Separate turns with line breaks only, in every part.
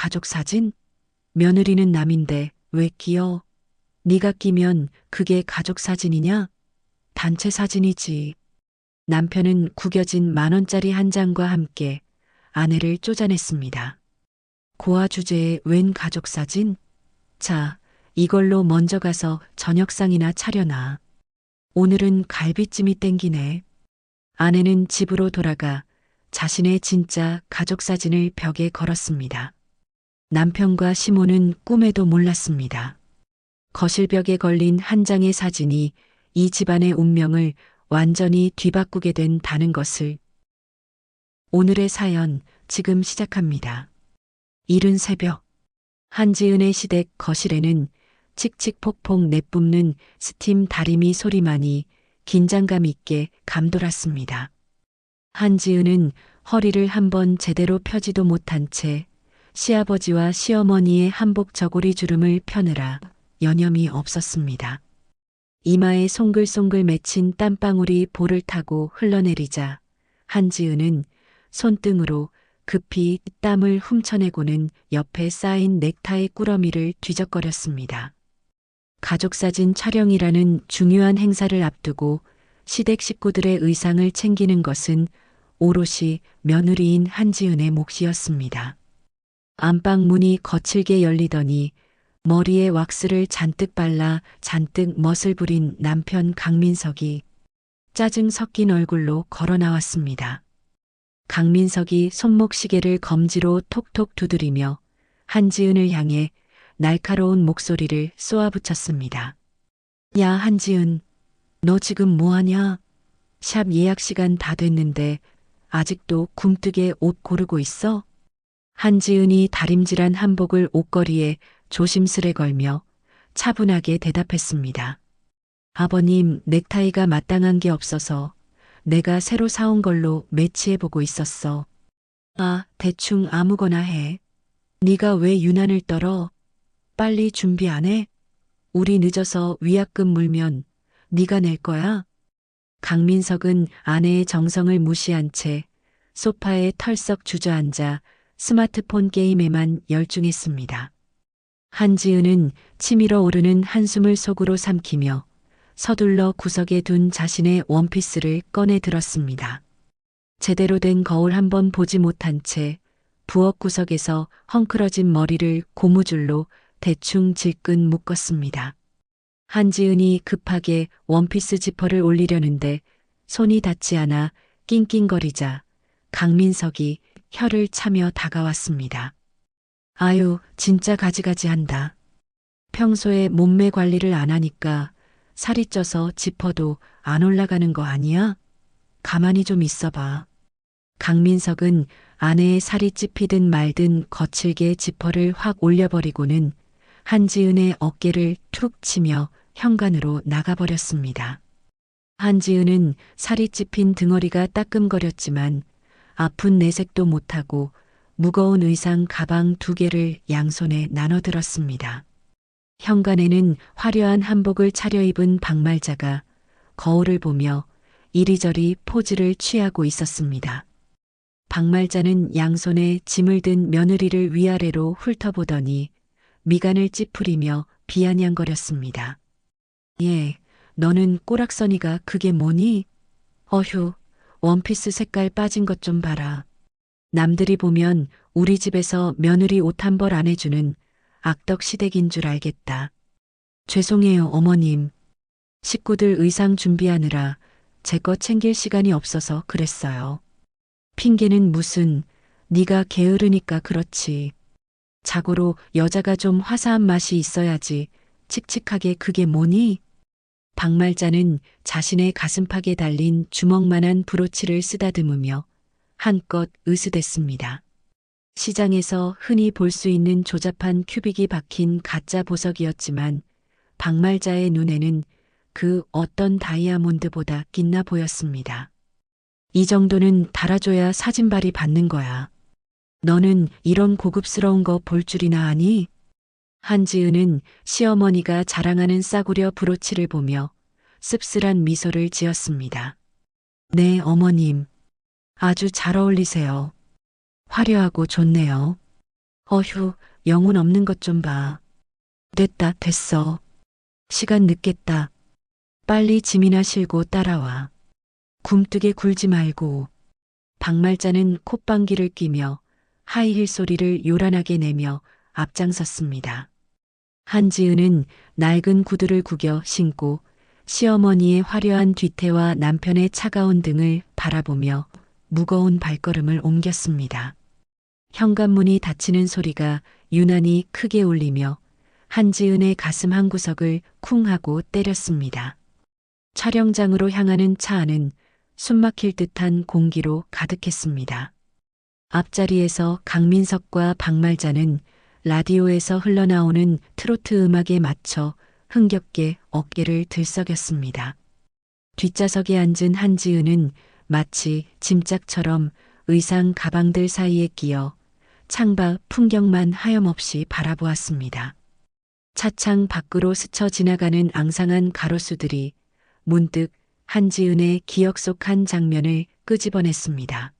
가족 사진? 며느리는 남인데 왜 끼어? 네가 끼면 그게 가족 사진이냐? 단체 사진이지. 남편은 구겨진 10,000원짜리 한 장과 함께 아내를 쫓아냈습니다. 고아 주제에 웬 가족 사진? 자, 이걸로 먼저 가서 저녁상이나 차려놔. 오늘은 갈비찜이 땡기네. 아내는 집으로 돌아가 자신의 진짜 가족 사진을 벽에 걸었습니다. 남편과 시모는 꿈에도 몰랐습니다. 거실벽에 걸린 한 장의 사진이 이 집안의 운명을 완전히 뒤바꾸게 된다는 것을. 오늘의 사연 지금 시작합니다. 이른 새벽 한지은의 시댁 거실에는 칙칙폭폭 내뿜는 스팀 다리미 소리만이 긴장감 있게 감돌았습니다. 한지은은 허리를 한번 제대로 펴지도 못한 채 시아버지와 시어머니의 한복 저고리 주름을 펴느라 여념이 없었습니다. 이마에 송글송글 맺힌 땀방울이 볼을 타고 흘러내리자 한지은은 손등으로 급히 땀을 훔쳐내고는 옆에 쌓인 넥타이 꾸러미를 뒤적거렸습니다. 가족사진 촬영이라는 중요한 행사를 앞두고 시댁 식구들의 의상을 챙기는 것은 오롯이 며느리인 한지은의 몫이었습니다. 안방 문이 거칠게 열리더니 머리에 왁스를 잔뜩 발라 잔뜩 멋을 부린 남편 강민석이 짜증 섞인 얼굴로 걸어 나왔습니다. 강민석이 손목시계를 검지로 톡톡 두드리며 한지은을 향해 날카로운 목소리를 쏘아붙였습니다. 야, 한지은, 너 지금 뭐하냐? 샵 예약 시간 다 됐는데 아직도 굼뜨게 옷 고르고 있어? 한지은이 다림질한 한복을 옷걸이에 조심스레 걸며 차분하게 대답했습니다. 아버님, 넥타이가 마땅한 게 없어서 내가 새로 사온 걸로 매치해보고 있었어. 아, 대충 아무거나 해. 네가 왜 유난을 떨어? 빨리 준비 안 해? 우리 늦어서 위약금 물면 네가 낼 거야? 강민석은 아내의 정성을 무시한 채 소파에 털썩 주저앉아 스마트폰 게임에만 열중했습니다. 한지은은 치밀어 오르는 한숨을 속으로 삼키며 서둘러 구석에 둔 자신의 원피스를 꺼내 들었습니다. 제대로 된 거울 한번 보지 못한 채 부엌 구석에서 헝클어진 머리를 고무줄로 대충 질끈 묶었습니다. 한지은이 급하게 원피스 지퍼를 올리려는데 손이 닿지 않아 낑낑거리자 강민석이 혀를 차며 다가왔습니다. 아유, 진짜 가지가지한다. 평소에 몸매 관리를 안 하니까 살이 쪄서 지퍼도 안 올라가는 거 아니야? 가만히 좀 있어봐. 강민석은 아내의 살이 찝히든 말든 거칠게 지퍼를 확 올려버리고는 한지은의 어깨를 툭 치며 현관으로 나가버렸습니다. 한지은은 살이 찝힌 등허리가 따끔거렸지만 아픈 내색도 못하고 무거운 의상 가방 2개를 양손에 나눠들었습니다. 현관에는 화려한 한복을 차려입은 박말자가 거울을 보며 이리저리 포즈를 취하고 있었습니다. 박말자는 양손에 짐을 든 며느리를 위아래로 훑어보더니 미간을 찌푸리며 비아냥거렸습니다. 예, 너는 꼬락서니가 그게 뭐니? 어휴, 원피스 색깔 빠진 것 좀 봐라. 남들이 보면 우리 집에서 며느리 옷 한 벌 안 해주는 악덕 시댁인 줄 알겠다. 죄송해요, 어머님. 식구들 의상 준비하느라 제 거 챙길 시간이 없어서 그랬어요. 핑계는 무슨, 네가 게으르니까 그렇지. 자고로 여자가 좀 화사한 맛이 있어야지. 칙칙하게 그게 뭐니? 박말자는 자신의 가슴팍에 달린 주먹만한 브로치를 쓰다듬으며 한껏 으스댔습니다. 시장에서 흔히 볼 수 있는 조잡한 큐빅이 박힌 가짜 보석이었지만 박말자의 눈에는 그 어떤 다이아몬드보다 빛나 보였습니다. 이 정도는 달아줘야 사진발이 받는 거야. 너는 이런 고급스러운 거 볼 줄이나 아니? 한지은은 시어머니가 자랑하는 싸구려 브로치를 보며 씁쓸한 미소를 지었습니다. 네, 어머님. 아주 잘 어울리세요. 화려하고 좋네요. 어휴, 영혼 없는 것 좀 봐. 됐다, 됐어. 시간 늦겠다. 빨리 짐이나 실고 따라와. 굼뜨게 굴지 말고. 박말자는 콧방귀를 뀌며 하이힐 소리를 요란하게 내며 앞장섰습니다. 한지은은 낡은 구두를 구겨 신고 시어머니의 화려한 뒤태와 남편의 차가운 등을 바라보며 무거운 발걸음을 옮겼습니다. 현관문이 닫히는 소리가 유난히 크게 울리며 한지은의 가슴 한구석을 쿵 하고 때렸습니다. 촬영장으로 향하는 차 안은 숨막힐 듯한 공기로 가득했습니다. 앞자리에서 강민석과 박말자는 라디오에서 흘러나오는 트로트 음악에 맞춰 흥겹게 어깨를 들썩였습니다. 뒷좌석에 앉은 한지은은 마치 짐짝처럼 의상 가방들 사이에 끼어 창밖 풍경만 하염없이 바라보았습니다. 차창 밖으로 스쳐 지나가는 앙상한 가로수들이 문득 한지은의 기억 속 한 장면을 끄집어냈습니다.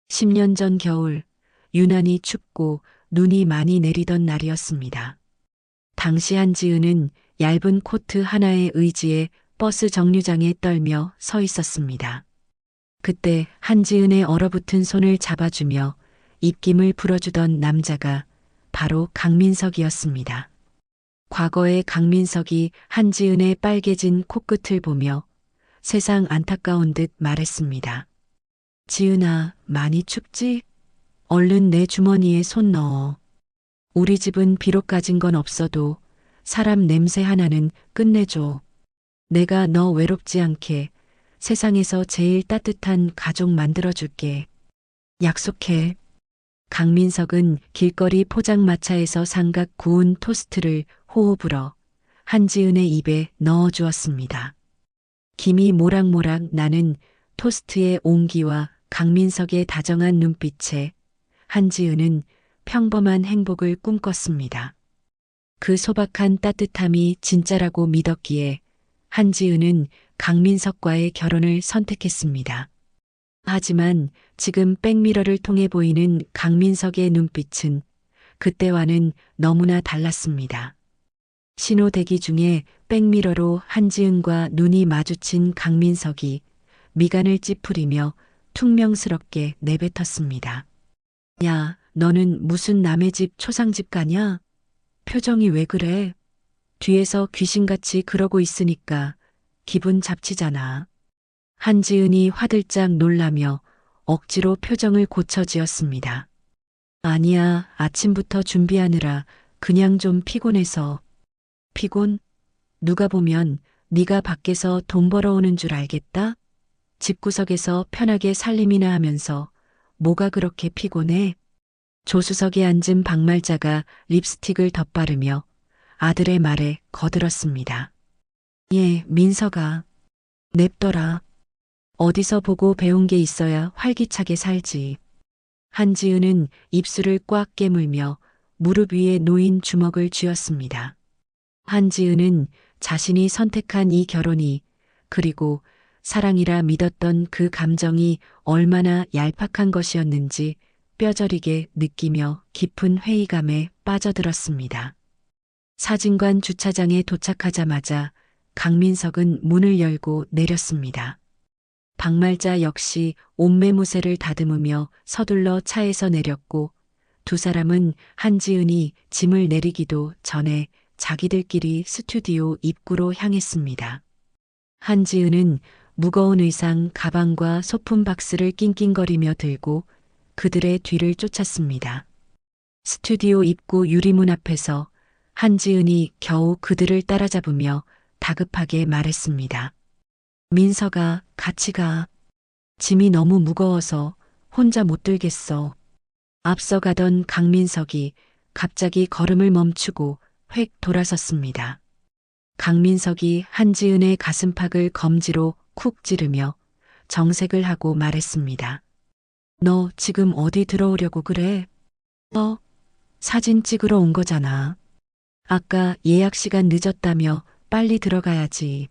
10년 전 겨울, 유난히 춥고 눈이 많이 내리던 날이었습니다. 당시 한지은은 얇은 코트 하나의 의지에 버스 정류장에 떨며 서 있었습니다. 그때 한지은의 얼어붙은 손을 잡아주며 입김을 불어주던 남자가 바로 강민석이었습니다. 과거의 강민석이 한지은의 빨개진 코끝을 보며 세상 안타까운 듯 말했습니다. 지은아, 많이 춥지? 얼른 내 주머니에 손 넣어. 우리 집은 비록 가진 건 없어도 사람 냄새 하나는 끝내줘. 내가 너 외롭지 않게 세상에서 제일 따뜻한 가족 만들어줄게. 약속해. 강민석은 길거리 포장마차에서 삼각 구운 토스트를 호호 불어 한지은의 입에 넣어 주었습니다. 김이 모락모락 나는 토스트의 온기와 강민석의 다정한 눈빛에 한지은은 평범한 행복을 꿈꿨습니다. 그 소박한 따뜻함이 진짜라고 믿었기에 한지은은 강민석과의 결혼을 선택했습니다. 하지만 지금 백미러를 통해 보이는 강민석의 눈빛은 그때와는 너무나 달랐습니다. 신호 대기 중에 백미러로 한지은과 눈이 마주친 강민석이 미간을 찌푸리며 퉁명스럽게 내뱉었습니다. 야, 너는 무슨 남의 집 초상집 가냐? 표정이 왜 그래? 뒤에서 귀신같이 그러고 있으니까 기분 잡치잖아. 한지은이 화들짝 놀라며 억지로 표정을 고쳐 지었습니다. 아니야, 아침부터 준비하느라 그냥 좀 피곤해서. 피곤? 누가 보면 네가 밖에서 돈 벌어오는 줄 알겠다? 집구석에서 편하게 살림이나 하면서 뭐가 그렇게 피곤해? 조수석에 앉은 박말자가 립스틱을 덧바르며 아들의 말에 거들었습니다. 예, 민서가. 냅둬라. 어디서 보고 배운 게 있어야 활기차게 살지. 한지은은 입술을 꽉 깨물며 무릎 위에 놓인 주먹을 쥐었습니다. 한지은은 자신이 선택한 이 결혼이 그리고 사랑이라 믿었던 그 감정이 얼마나 얄팍한 것이었는지 뼈저리게 느끼며 깊은 회의감에 빠져들었습니다. 사진관 주차장에 도착하자마자 강민석은 문을 열고 내렸습니다. 박말자 역시 옷매무새를 다듬으며 서둘러 차에서 내렸고 두 사람은 한지은이 짐을 내리기도 전에 자기들끼리 스튜디오 입구로 향했습니다. 한지은은 무거운 의상, 가방과 소품 박스를 낑낑거리며 들고 그들의 뒤를 쫓았습니다. 스튜디오 입구 유리문 앞에서 한지은이 겨우 그들을 따라잡으며 다급하게 말했습니다. 민서가 같이 가. 짐이 너무 무거워서 혼자 못 들겠어. 앞서가던 강민석이 갑자기 걸음을 멈추고 획 돌아섰습니다. 강민석이 한지은의 가슴팍을 검지로 쿡 찌르며 정색을 하고 말했습니다. 너 지금 어디 들어오려고 그래? 사진 찍으러 온 거잖아. 아까 예약 시간 늦었다며 빨리 들어가야지.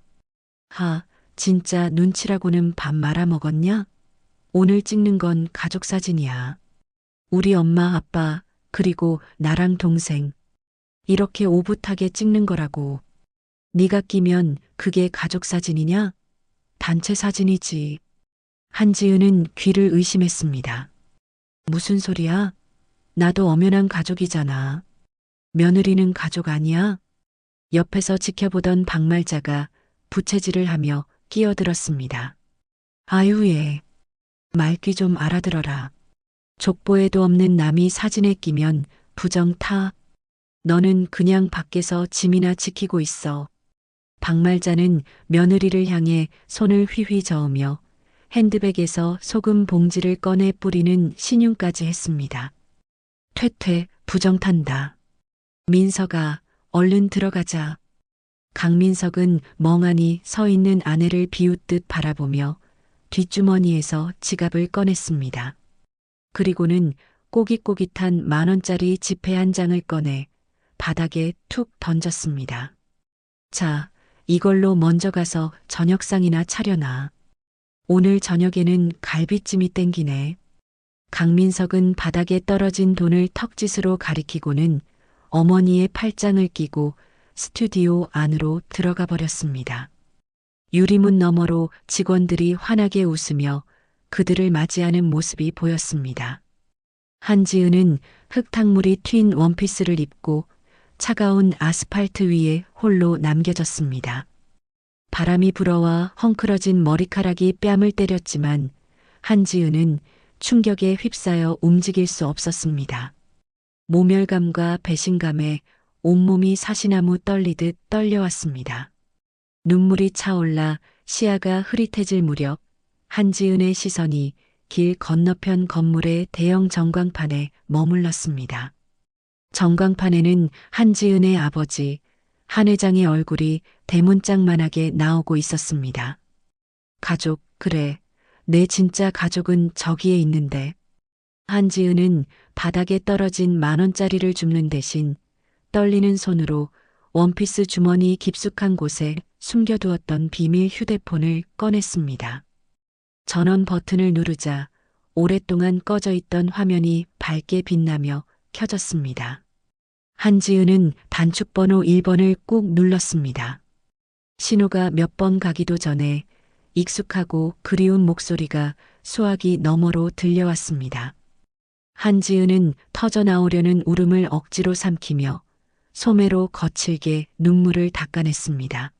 진짜 눈치라고는 밥 말아 먹었냐? 오늘 찍는 건 가족 사진이야. 우리 엄마, 아빠, 그리고 나랑 동생. 이렇게 오붓하게 찍는 거라고. 네가 끼면 그게 가족 사진이냐? 단체 사진이지. 한지은은 귀를 의심했습니다. 무슨 소리야? 나도 엄연한 가족이잖아. 며느리는 가족 아니야? 옆에서 지켜보던 박말자가 부채질을 하며 끼어들었습니다. 아유, 얘. 말귀 좀 알아들어라. 족보에도 없는 남이 사진에 끼면 부정 타. 너는 그냥 밖에서 짐이나 지키고 있어. 박말자는 며느리를 향해 손을 휘휘 저으며 핸드백에서 소금 봉지를 꺼내 뿌리는 신용까지 했습니다. 퇴퇴 부정 탄다. 민석아, 얼른 들어가자. 강민석은 멍하니 서 있는 아내를 비웃듯 바라보며 뒷주머니에서 지갑을 꺼냈습니다. 그리고는 꼬깃꼬깃한 10,000원짜리 지폐 한 장을 꺼내 바닥에 툭 던졌습니다. 자, 이걸로 먼저 가서 저녁상이나 차려놔. 오늘 저녁에는 갈비찜이 땡기네. 강민석은 바닥에 떨어진 돈을 턱짓으로 가리키고는 어머니의 팔짱을 끼고 스튜디오 안으로 들어가 버렸습니다. 유리문 너머로 직원들이 환하게 웃으며 그들을 맞이하는 모습이 보였습니다. 한지은은 흙탕물이 튄 원피스를 입고 차가운 아스팔트 위에 홀로 남겨졌습니다. 바람이 불어와 헝클어진 머리카락이 뺨을 때렸지만 한지은은 충격에 휩싸여 움직일 수 없었습니다. 모멸감과 배신감에 온몸이 사시나무 떨리듯 떨려왔습니다. 눈물이 차올라 시야가 흐릿해질 무렵 한지은의 시선이 길 건너편 건물의 대형 전광판에 머물렀습니다. 전광판에는 한지은의 아버지 한 회장의 얼굴이 대문짝만하게 나오고 있었습니다. 가족, 그래. 내 진짜 가족은 저기에 있는데. 한지은은 바닥에 떨어진 10,000원짜리를 줍는 대신 떨리는 손으로 원피스 주머니 깊숙한 곳에 숨겨두었던 비밀 휴대폰을 꺼냈습니다. 전원 버튼을 누르자 오랫동안 꺼져 있던 화면이 밝게 빛나며 켜졌습니다. 한지은은 단축번호 1번을 꾹 눌렀습니다. 신호가 몇 번 가기도 전에 익숙하고 그리운 목소리가 수화기 너머로 들려왔습니다. 한지은은 터져나오려는 울음을 억지로 삼키며 소매로 거칠게 눈물을 닦아냈습니다.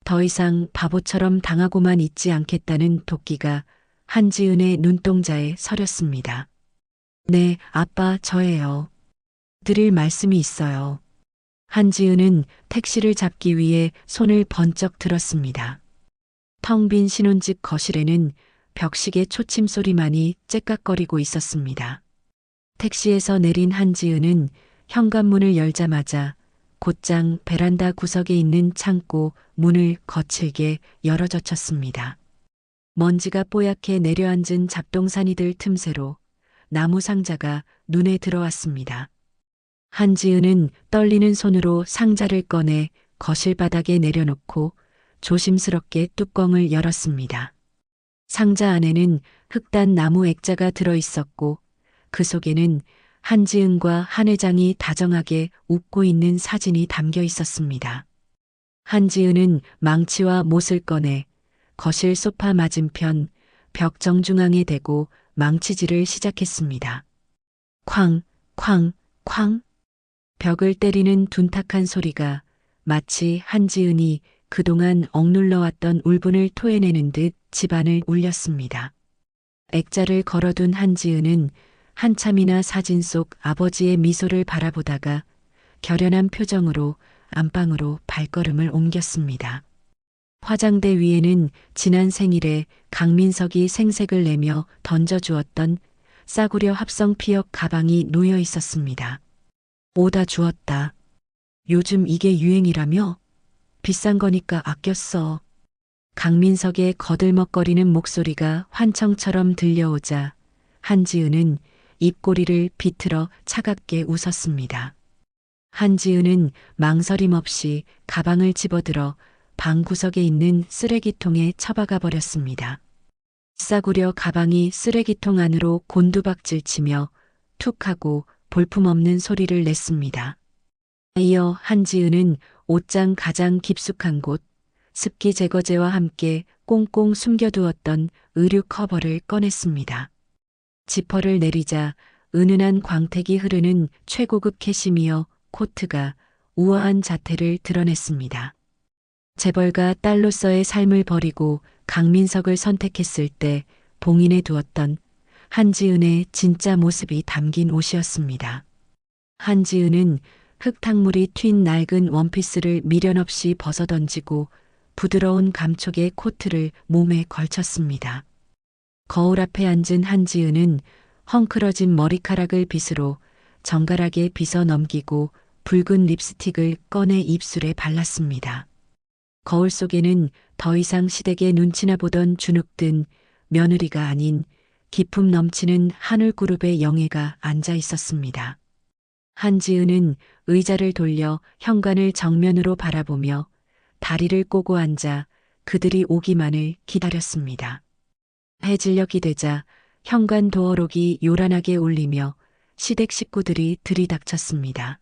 더 이상 바보처럼 당하고만 있지 않겠다는 도끼가 한지은의 눈동자에 서렸습니다. 네, 아빠, 저예요. 드릴 말씀이 있어요. 한지은은 택시를 잡기 위해 손을 번쩍 들었습니다. 텅 빈 신혼집 거실에는 벽시계 초침 소리만이 째깍거리고 있었습니다. 택시에서 내린 한지은은 현관문을 열자마자 곧장 베란다 구석에 있는 창고 문을 거칠게 열어젖혔습니다. 먼지가 뽀얗게 내려앉은 잡동사니들 틈새로 나무 상자가 눈에 들어왔습니다. 한지은은 떨리는 손으로 상자를 꺼내 거실 바닥에 내려놓고 조심스럽게 뚜껑을 열었습니다. 상자 안에는 흑단 나무 액자가 들어있었고 그 속에는 한지은과 한 회장이 다정하게 웃고 있는 사진이 담겨 있었습니다. 한지은은 망치와 못을 꺼내 거실 소파 맞은편 벽 정중앙에 대고 망치질을 시작했습니다. 쾅, 쾅, 쾅. 벽을 때리는 둔탁한 소리가 마치 한지은이 그동안 억눌러왔던 울분을 토해내는 듯 집안을 울렸습니다. 액자를 걸어둔 한지은은 한참이나 사진 속 아버지의 미소를 바라보다가 결연한 표정으로 안방으로 발걸음을 옮겼습니다. 화장대 위에는 지난 생일에 강민석이 생색을 내며 던져주었던 싸구려 합성 피혁 가방이 놓여 있었습니다. 오다 주었다. 요즘 이게 유행이라며? 비싼 거니까 아껴 써. 강민석의 거들먹거리는 목소리가 환청처럼 들려오자 한지은은 입꼬리를 비틀어 차갑게 웃었습니다. 한지은은 망설임 없이 가방을 집어들어 방 구석에 있는 쓰레기통에 처박아 버렸습니다. 싸구려 가방이 쓰레기통 안으로 곤두박질 치며 툭 하고 볼품없는 소리를 냈습니다. 이어 한지은은 옷장 가장 깊숙한 곳, 습기 제거제와 함께 꽁꽁 숨겨두었던 의류 커버를 꺼냈습니다. 지퍼를 내리자 은은한 광택이 흐르는 최고급 캐시미어 코트가 우아한 자태를 드러냈습니다. 재벌가 딸로서의 삶을 버리고 강민석을 선택했을 때 봉인해 두었던 한지은의 진짜 모습이 담긴 옷이었습니다. 한지은은 흙탕물이 튄 낡은 원피스를 미련 없이 벗어던지고 부드러운 감촉의 코트를 몸에 걸쳤습니다. 거울 앞에 앉은 한지은은 헝클어진 머리카락을 빗으로 정갈하게 빗어 넘기고 붉은 립스틱을 꺼내 입술에 발랐습니다. 거울 속에는 더 이상 시댁의 눈치나 보던 주눅든 며느리가 아닌 기품 넘치는 하늘그룹의 영예가 앉아 있었습니다. 한지은은 의자를 돌려 현관을 정면으로 바라보며 다리를 꼬고 앉아 그들이 오기만을 기다렸습니다. 해질녘이 되자 현관 도어록이 요란하게 울리며 시댁 식구들이 들이닥쳤습니다.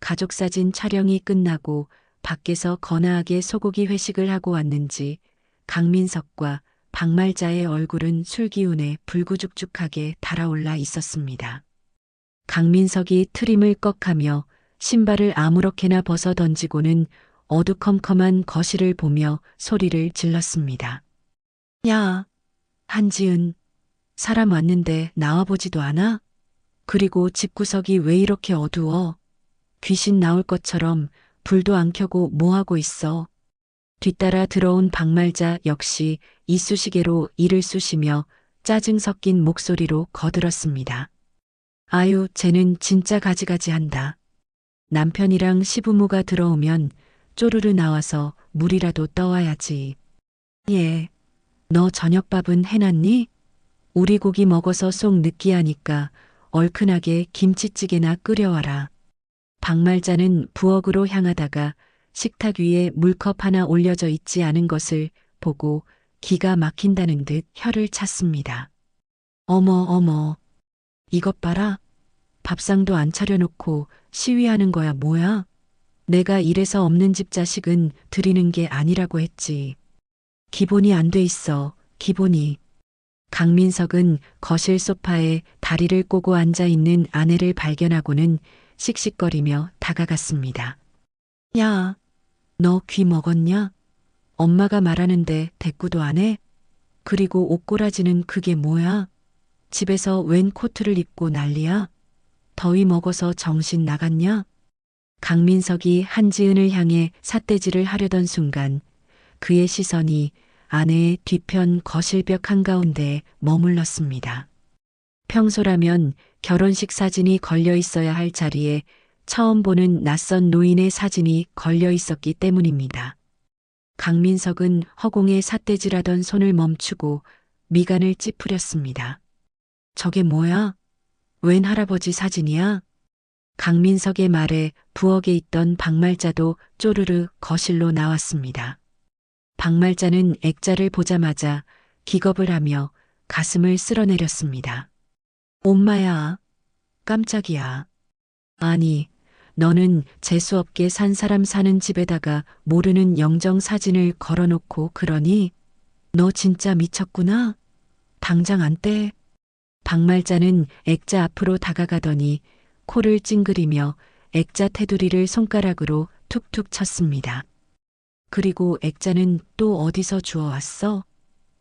가족사진 촬영이 끝나고 밖에서 거나하게 소고기 회식을 하고 왔는지 강민석과 박말자의 얼굴은 술기운에 불구죽죽하게 달아올라 있었습니다. 강민석이 트림을 꺽하며 신발을 아무렇게나 벗어 던지고는 어두컴컴한 거실을 보며 소리를 질렀습니다. 야, 한지은, 사람 왔는데 나와보지도 않아? 그리고 집구석이 왜 이렇게 어두워? 귀신 나올 것처럼 불도 안 켜고 뭐하고 있어? 뒤따라 들어온 박말자 역시 이쑤시개로 이를 쑤시며 짜증 섞인 목소리로 거들었습니다. 아유, 쟤는 진짜 가지가지한다. 남편이랑 시부모가 들어오면 쪼르르 나와서 물이라도 떠와야지. 예, 너 저녁밥은 해놨니? 우리 고기 먹어서 속 느끼하니까 얼큰하게 김치찌개나 끓여와라. 박말자는 부엌으로 향하다가 식탁 위에 물컵 하나 올려져 있지 않은 것을 보고 기가 막힌다는 듯 혀를 찼습니다. 어머 어머, 이것 봐라. 밥상도 안 차려놓고 시위하는 거야 뭐야? 내가 이래서 없는 집 자식은 드리는 게 아니라고 했지. 기본이 안 돼 있어, 기본이. 강민석은 거실 소파에 다리를 꼬고 앉아 있는 아내를 발견하고는 씩씩거리며 다가갔습니다. 야, 너 귀 먹었냐? 엄마가 말하는데 대꾸도 안 해? 그리고 옷꼬라지는 그게 뭐야? 집에서 웬 코트를 입고 난리야? 더위 먹어서 정신 나갔냐? 강민석이 한지은을 향해 삿대질을 하려던 순간 그의 시선이 아내의 뒤편 거실벽 한가운데에 머물렀습니다. 평소라면 결혼식 사진이 걸려 있어야 할 자리에 처음 보는 낯선 노인의 사진이 걸려 있었기 때문입니다. 강민석은 허공에 삿대질하던 손을 멈추고 미간을 찌푸렸습니다. 저게 뭐야? 웬 할아버지 사진이야? 강민석의 말에 부엌에 있던 박말자도 쪼르르 거실로 나왔습니다. 박말자는 액자를 보자마자 기겁을 하며 가슴을 쓸어내렸습니다. 엄마야, 깜짝이야. 아니, 너는 재수없게 산 사람 사는 집에다가 모르는 영정 사진을 걸어놓고 그러니? 너 진짜 미쳤구나? 당장 안 떼. 박말자는 액자 앞으로 다가가더니 코를 찡그리며 액자 테두리를 손가락으로 툭툭 쳤습니다. 그리고 액자는 또 어디서 주워왔어?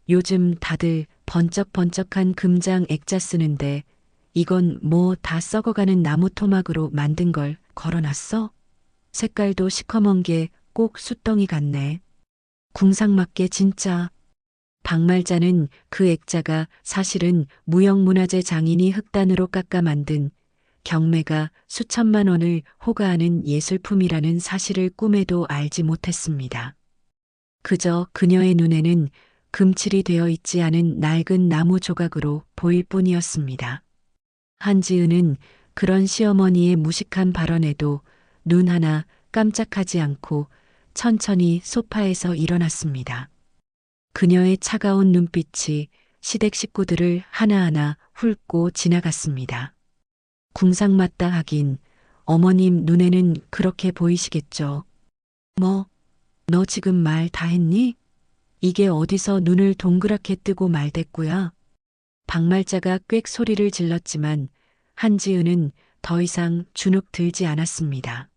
요즘 다들 번쩍번쩍한 금장 액자 쓰는데 이건 뭐 다 썩어가는 나무 토막으로 만든 걸 걸어놨어? 색깔도 시커먼 게 꼭 숯덩이 같네. 궁상맞게 진짜. 박말자는 그 액자가 사실은 무형문화재 장인이 흑단으로 깎아 만든 경매가 수천만 원을 호가하는 예술품이라는 사실을 꿈에도 알지 못했습니다. 그저 그녀의 눈에는 금칠이 되어 있지 않은 낡은 나무 조각으로 보일 뿐이었습니다. 한지은은 그런 시어머니의 무식한 발언에도 눈 하나 깜짝하지 않고 천천히 소파에서 일어났습니다. 그녀의 차가운 눈빛이 시댁 식구들을 하나하나 훑고 지나갔습니다. 궁상맞다 하긴 어머님 눈에는 그렇게 보이시겠죠. 뭐, 너 지금 말 다 했니? 이게 어디서 눈을 동그랗게 뜨고 말댔구야. 박말자가 꽥 소리를 질렀지만 한지은은 더 이상 주눅 들지 않았습니다.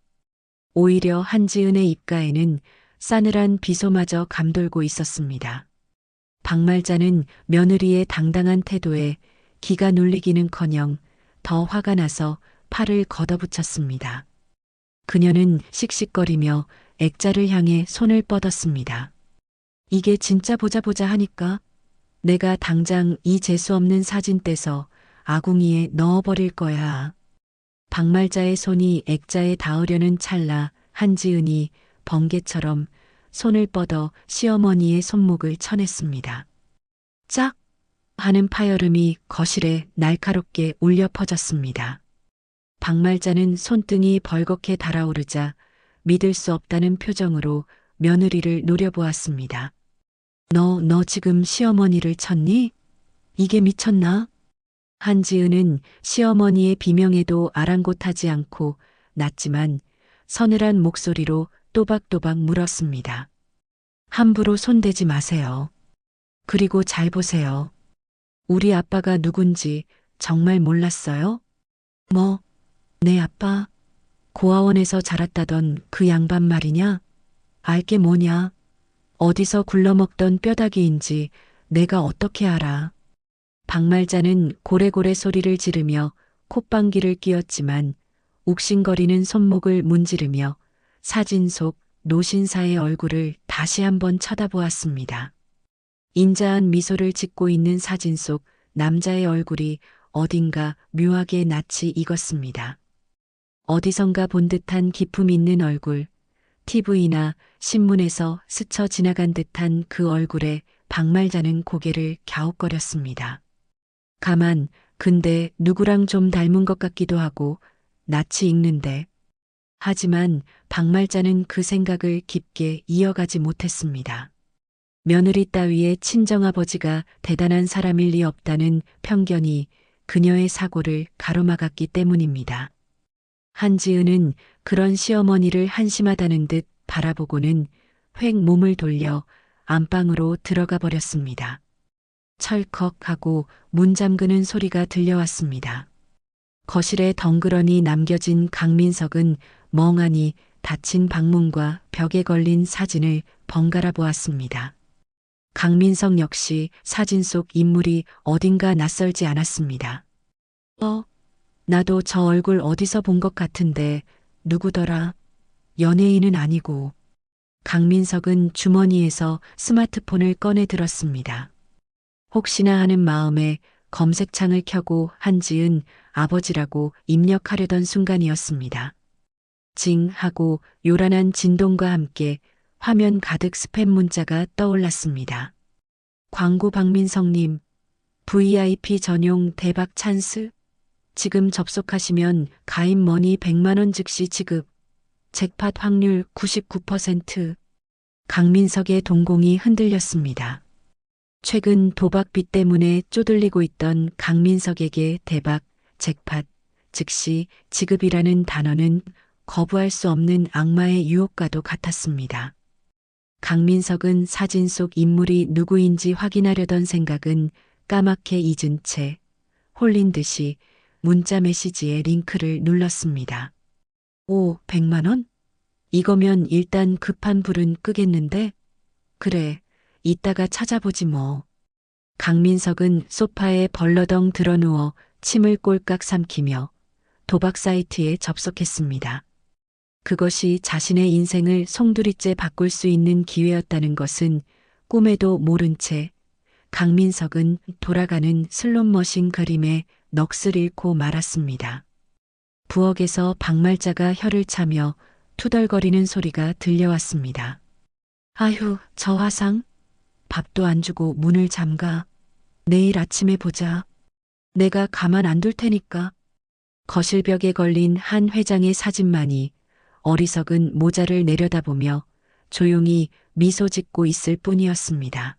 오히려 한지은의 입가에는 싸늘한 비소마저 감돌고 있었습니다. 박말자는 며느리의 당당한 태도에 기가 눌리기는커녕 더 화가 나서 팔을 걷어붙였습니다. 그녀는 씩씩거리며 액자를 향해 손을 뻗었습니다. 이게 진짜 보자 하니까 내가 당장 이 재수없는 사진 떼서 아궁이에 넣어버릴 거야. 박말자의 손이 액자에 닿으려는 찰나 한지은이 번개처럼 손을 뻗어 시어머니의 손목을 쳐냈습니다. 짝! 하는 파열음이 거실에 날카롭게 울려 퍼졌습니다. 박말자는 손등이 벌겋게 달아오르자 믿을 수 없다는 표정으로 며느리를 노려보았습니다. 너 지금 시어머니를 쳤니? 이게 미쳤나? 한지은은 시어머니의 비명에도 아랑곳하지 않고 낮지만 서늘한 목소리로 또박또박 물었습니다. 함부로 손대지 마세요. 그리고 잘 보세요. 우리 아빠가 누군지 정말 몰랐어요? 뭐, 내 아빠? 고아원에서 자랐다던 그 양반 말이냐? 알게 뭐냐? 어디서 굴러먹던 뼈다귀인지 내가 어떻게 알아? 박말자는 고래고래 소리를 지르며 콧방귀를 뀌었지만 욱신거리는 손목을 문지르며 사진 속 노신사의 얼굴을 다시 한번 쳐다보았습니다. 인자한 미소를 짓고 있는 사진 속 남자의 얼굴이 어딘가 묘하게 낯이 익었습니다. 어디선가 본 듯한 기품 있는 얼굴, TV나 신문에서 스쳐 지나간 듯한 그 얼굴에 박말자는 고개를 갸웃거렸습니다. 가만, 근데 누구랑 좀 닮은 것 같기도 하고 낯이 익는데. 하지만 박말자는 그 생각을 깊게 이어가지 못했습니다. 며느리 따위의 친정아버지가 대단한 사람일 리 없다는 편견이 그녀의 사고를 가로막았기 때문입니다. 한지은은 그런 시어머니를 한심하다는 듯 바라보고는 획 몸을 돌려 안방으로 들어가 버렸습니다. 철컥하고 문 잠그는 소리가 들려왔습니다. 거실에 덩그러니 남겨진 강민석은 멍하니 닫힌 방문과 벽에 걸린 사진을 번갈아 보았습니다. 강민석 역시 사진 속 인물이 어딘가 낯설지 않았습니다. 나도 저 얼굴 어디서 본 것 같은데 누구더라? 연예인은 아니고. 강민석은 주머니에서 스마트폰을 꺼내 들었습니다. 혹시나 하는 마음에 검색창을 켜고 한지은 아버지라고 입력하려던 순간이었습니다. 징 하고 요란한 진동과 함께 화면 가득 스팸 문자가 떠올랐습니다. 광고 박민성님, VIP 전용 대박 찬스? 지금 접속하시면 가입 머니 100만 원 즉시 지급. 잭팟 확률 99%. 강민석의 동공이 흔들렸습니다. 최근 도박빚 때문에 쪼들리고 있던 강민석에게 대박, 잭팟, 즉시 지급이라는 단어는 거부할 수 없는 악마의 유혹과도 같았습니다. 강민석은 사진 속 인물이 누구인지 확인하려던 생각은 까맣게 잊은 채 홀린 듯이 문자 메시지의 링크를 눌렀습니다. 100만 원? 이거면 일단 급한 불은 끄겠는데? 그래, 이따가 찾아보지 뭐. 강민석은 소파에 벌러덩 드러누워 침을 꼴깍 삼키며 도박 사이트에 접속했습니다. 그것이 자신의 인생을 송두리째 바꿀 수 있는 기회였다는 것은 꿈에도 모른 채 강민석은 돌아가는 슬롯머신 그림에 넋을 잃고 말았습니다. 부엌에서 박말자가 혀를 차며 투덜거리는 소리가 들려왔습니다. 아휴, 저 화상? 밥도 안 주고 문을 잠가. 내일 아침에 보자. 내가 가만 안 둘 테니까. 거실벽에 걸린 한 회장의 사진만이 어리석은 모자를 내려다보며 조용히 미소 짓고 있을 뿐이었습니다.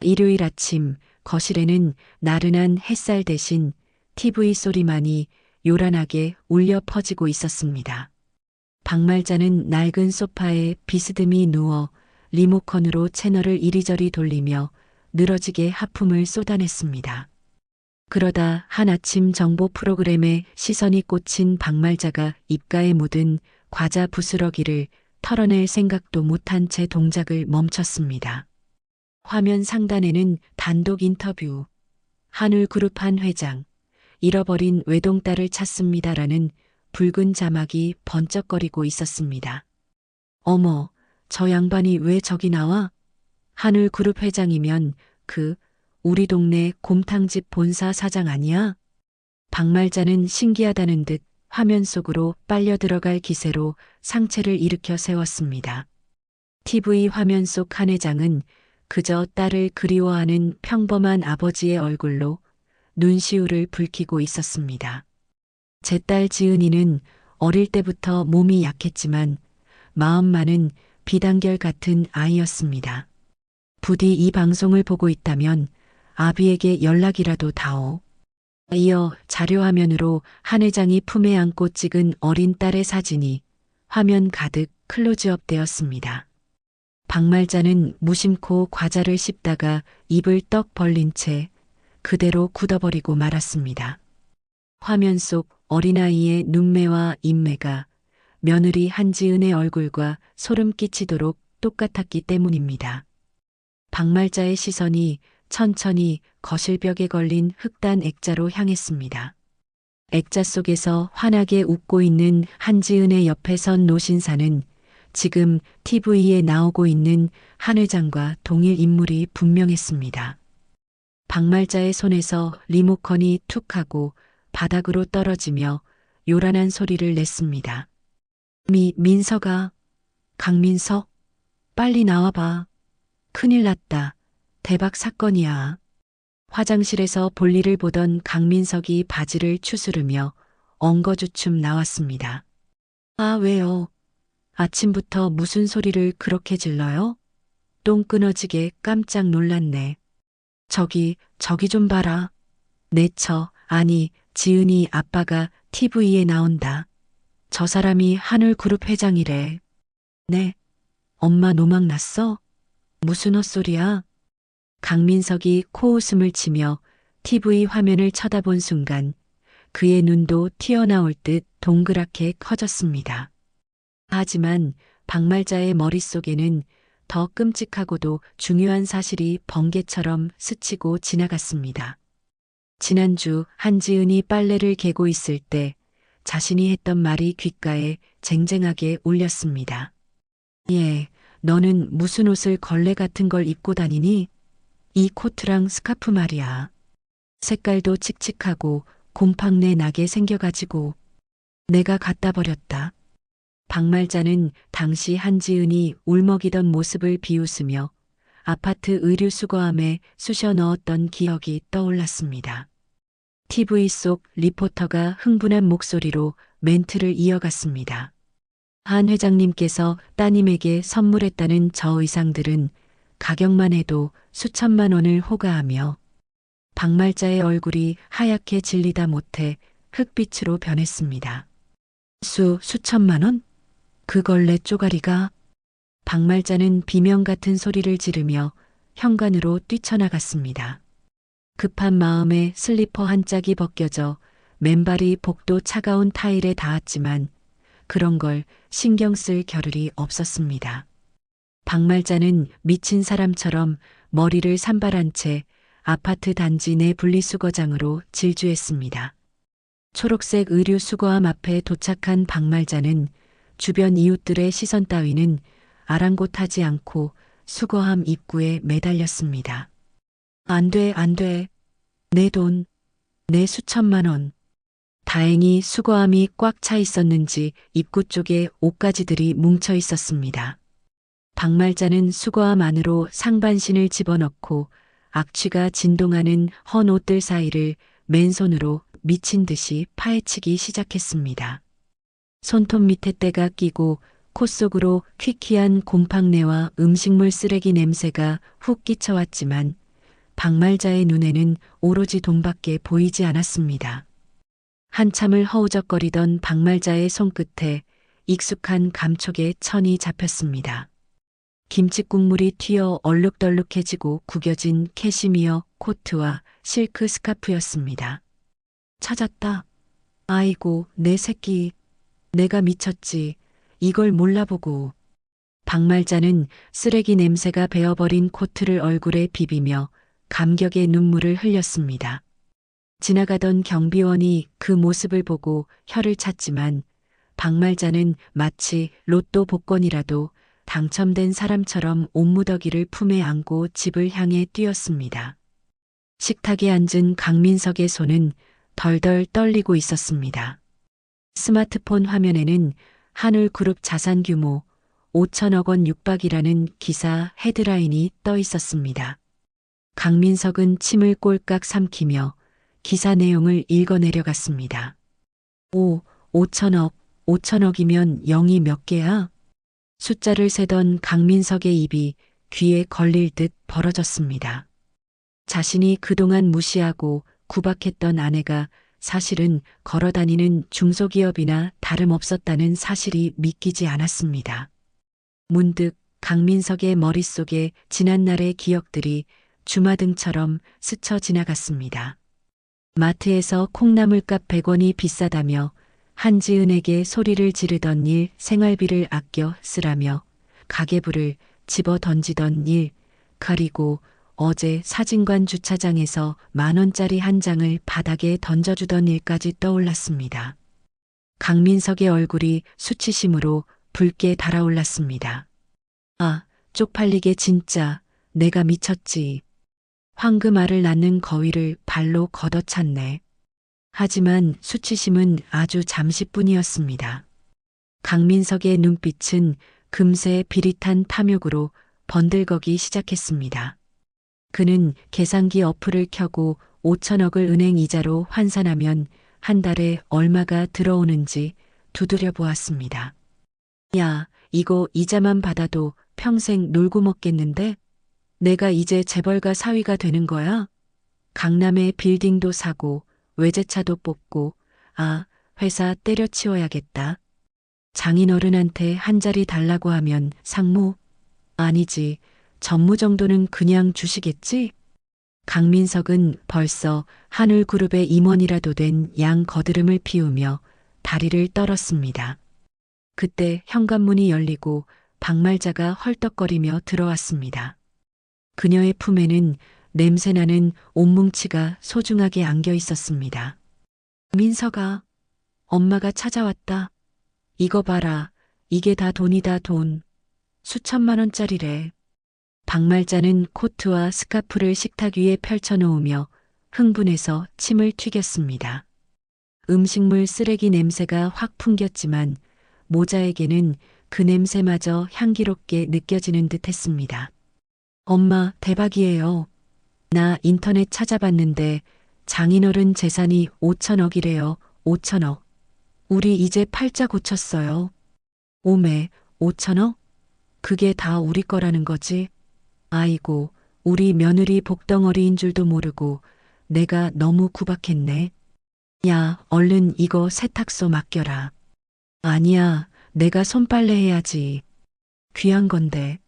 일요일 아침 거실에는 나른한 햇살 대신 TV 소리만이 요란하게 울려 퍼지고 있었습니다. 박말자는 낡은 소파에 비스듬히 누워 리모컨으로 채널을 이리저리 돌리며 늘어지게 하품을 쏟아냈습니다. 그러다 한아침 정보 프로그램에 시선이 꽂힌 박말자가 입가에 묻은 과자 부스러기를 털어낼 생각도 못한 채 동작을 멈췄습니다. 화면 상단에는 단독 인터뷰. 한울그룹 한 회장. 잃어버린 외동딸을 찾습니다라는 붉은 자막이 번쩍거리고 있었습니다. 어머, 저 양반이 왜 저기 나와? 한울그룹 회장이면 우리 동네 곰탕집 본사 사장 아니야? 박말자는 신기하다는 듯 화면 속으로 빨려 들어갈 기세로 상체를 일으켜 세웠습니다. TV 화면 속 한 회장은 그저 딸을 그리워하는 평범한 아버지의 얼굴로 눈시울을 붉히고 있었습니다. 제 딸 지은이는 어릴 때부터 몸이 약했지만 마음만은 비단결 같은 아이였습니다. 부디 이 방송을 보고 있다면 아비에게 연락이라도 다오. 이어 자료화면으로 한 회장이 품에 안고 찍은 어린 딸의 사진이 화면 가득 클로즈업 되었습니다. 박말자는 무심코 과자를 씹다가 입을 떡 벌린 채 그대로 굳어버리고 말았습니다. 화면 속 어린아이의 눈매와 인매가 며느리 한지은의 얼굴과 소름 끼치도록 똑같았기 때문입니다. 박말자의 시선이 천천히 거실벽에 걸린 흑단 액자로 향했습니다. 액자 속에서 환하게 웃고 있는 한지은의 옆에 선 노신사는 지금 TV에 나오고 있는 한 회장과 동일 인물이 분명했습니다. 박말자의 손에서 리모컨이 툭 하고 바닥으로 떨어지며 요란한 소리를 냈습니다. 민서가, 강민석, 빨리 나와봐. 큰일 났다. 대박 사건이야. 화장실에서 볼일을 보던 강민석이 바지를 추스르며 엉거주춤 나왔습니다. 아, 왜요? 아침부터 무슨 소리를 그렇게 질러요? 똥 끊어지게 깜짝 놀랐네. 저기 좀 봐라. 아니, 지은이 아빠가 TV에 나온다. 저 사람이 한울그룹 회장이래. 네. 엄마 노망 났어? 무슨 헛소리야? 강민석이 코웃음을 치며 TV 화면을 쳐다본 순간 그의 눈도 튀어나올 듯 동그랗게 커졌습니다. 하지만 박말자의 머릿속에는 더 끔찍하고도 중요한 사실이 번개처럼 스치고 지나갔습니다. 지난주 한지은이 빨래를 개고 있을 때 자신이 했던 말이 귓가에 쟁쟁하게 울렸습니다. 예, 너는 무슨 옷을 걸레 같은 걸 입고 다니니? 이 코트랑 스카프 말이야. 색깔도 칙칙하고 곰팡내 나게 생겨가지고 내가 갖다 버렸다. 박말자는 당시 한지은이 울먹이던 모습을 비웃으며 아파트 의류 수거함에 쑤셔 넣었던 기억이 떠올랐습니다. TV 속 리포터가 흥분한 목소리로 멘트를 이어갔습니다. 한 회장님께서 따님에게 선물했다는 저 의상들은 가격만 해도 수천만 원을 호가하며 박말자의 얼굴이 하얗게 질리다 못해 흑빛으로 변했습니다. 수천만 원? 그 걸레 쪼가리가? 박말자는 비명 같은 소리를 지르며 현관으로 뛰쳐나갔습니다. 급한 마음에 슬리퍼 한 짝이 벗겨져 맨발이 복도 차가운 타일에 닿았지만 그런 걸 신경 쓸 겨를이 없었습니다. 박말자는 미친 사람처럼 머리를 산발한 채 아파트 단지 내 분리수거장으로 질주했습니다. 초록색 의류 수거함 앞에 도착한 박말자는 주변 이웃들의 시선 따위는 아랑곳하지 않고 수거함 입구에 매달렸습니다. 안 돼. 내 돈, 내 수천만 원. 다행히 수거함이 꽉 차 있었는지 입구 쪽에 옷가지들이 뭉쳐 있었습니다. 박말자는 수거함 안으로 상반신을 집어넣고 악취가 진동하는 헌 옷들 사이를 맨손으로 미친 듯이 파헤치기 시작했습니다. 손톱 밑에 때가 끼고 코 속으로 퀴퀴한 곰팡내와 음식물 쓰레기 냄새가 훅 끼쳐왔지만 박말자의 눈에는 오로지 돈밖에 보이지 않았습니다. 한참을 허우적거리던 박말자의 손끝에 익숙한 감촉의 천이 잡혔습니다. 김치 국물이 튀어 얼룩덜룩해지고 구겨진 캐시미어 코트와 실크 스카프였습니다. 찾았다. 아이고, 내 새끼. 내가 미쳤지. 이걸 몰라보고. 박말자는 쓰레기 냄새가 배어버린 코트를 얼굴에 비비며 감격의 눈물을 흘렸습니다. 지나가던 경비원이 그 모습을 보고 혀를 찼지만 박말자는 마치 로또 복권이라도 당첨된 사람처럼 옷무더기를 품에 안고 집을 향해 뛰었습니다. 식탁에 앉은 강민석의 손은 덜덜 떨리고 있었습니다. 스마트폰 화면에는 한울그룹 자산 규모 5천억 원 육박이라는 기사 헤드라인이 떠 있었습니다. 강민석은 침을 꼴깍 삼키며 기사 내용을 읽어내려갔습니다. 5천억이면 0이 몇 개야? 숫자를 세던 강민석의 입이 귀에 걸릴 듯 벌어졌습니다. 자신이 그동안 무시하고 구박했던 아내가 사실은 걸어다니는 중소기업이나 다름없었다는 사실이 믿기지 않았습니다. 문득 강민석의 머릿속에 지난날의 기억들이 주마등처럼 스쳐 지나갔습니다. 마트에서 콩나물값 100원이 비싸다며 한지은에게 소리를 지르던 일, 생활비를 아껴 쓰라며 가계부를 집어 던지던 일, 그리고 어제 사진관 주차장에서 10,000원짜리 한 장을 바닥에 던져주던 일까지 떠올랐습니다. 강민석의 얼굴이 수치심으로 붉게 달아올랐습니다. 아, 쪽팔리게 진짜 내가 미쳤지. 황금알을 낳는 거위를 발로 걷어찼네. 하지만 수치심은 아주 잠시뿐이었습니다. 강민석의 눈빛은 금세 비릿한 탐욕으로 번들거기 시작했습니다. 그는 계산기 어플을 켜고 5천억을 은행 이자로 환산하면 한 달에 얼마가 들어오는지 두드려 보았습니다. 야, 이거 이자만 받아도 평생 놀고 먹겠는데? 내가 이제 재벌가 사위가 되는 거야? 강남에 빌딩도 사고 외제차도 뽑고 회사 때려치워야겠다. 장인어른한테 한 자리 달라고 하면 상무? 아니지. 전무 정도는 그냥 주시겠지? 강민석은 벌써 한울그룹의 임원이라도 된 양 거드름을 피우며 다리를 떨었습니다. 그때 현관문이 열리고 박말자가 헐떡거리며 들어왔습니다. 그녀의 품에는 냄새나는 옷뭉치가 소중하게 안겨 있었습니다. 민석아, 엄마가 찾아왔다. 이거 봐라. 이게 다 돈이다 돈. 수천만 원짜리래. 박말자는 코트와 스카프를 식탁 위에 펼쳐놓으며 흥분해서 침을 튀겼습니다. 음식물 쓰레기 냄새가 확 풍겼지만 모자에게는 그 냄새마저 향기롭게 느껴지는 듯 했습니다. 엄마, 대박이에요. 나 인터넷 찾아봤는데 장인어른 재산이 5천억이래요. 5천억. 우리 이제 팔자 고쳤어요. 오메, 5천억? 그게 다 우리 거라는 거지? 아이고, 우리 며느리 복덩어리인 줄도 모르고 내가 너무 구박했네. 야, 얼른 이거 세탁소 맡겨라. 아니야, 내가 손빨래 해야지. 귀한 건데.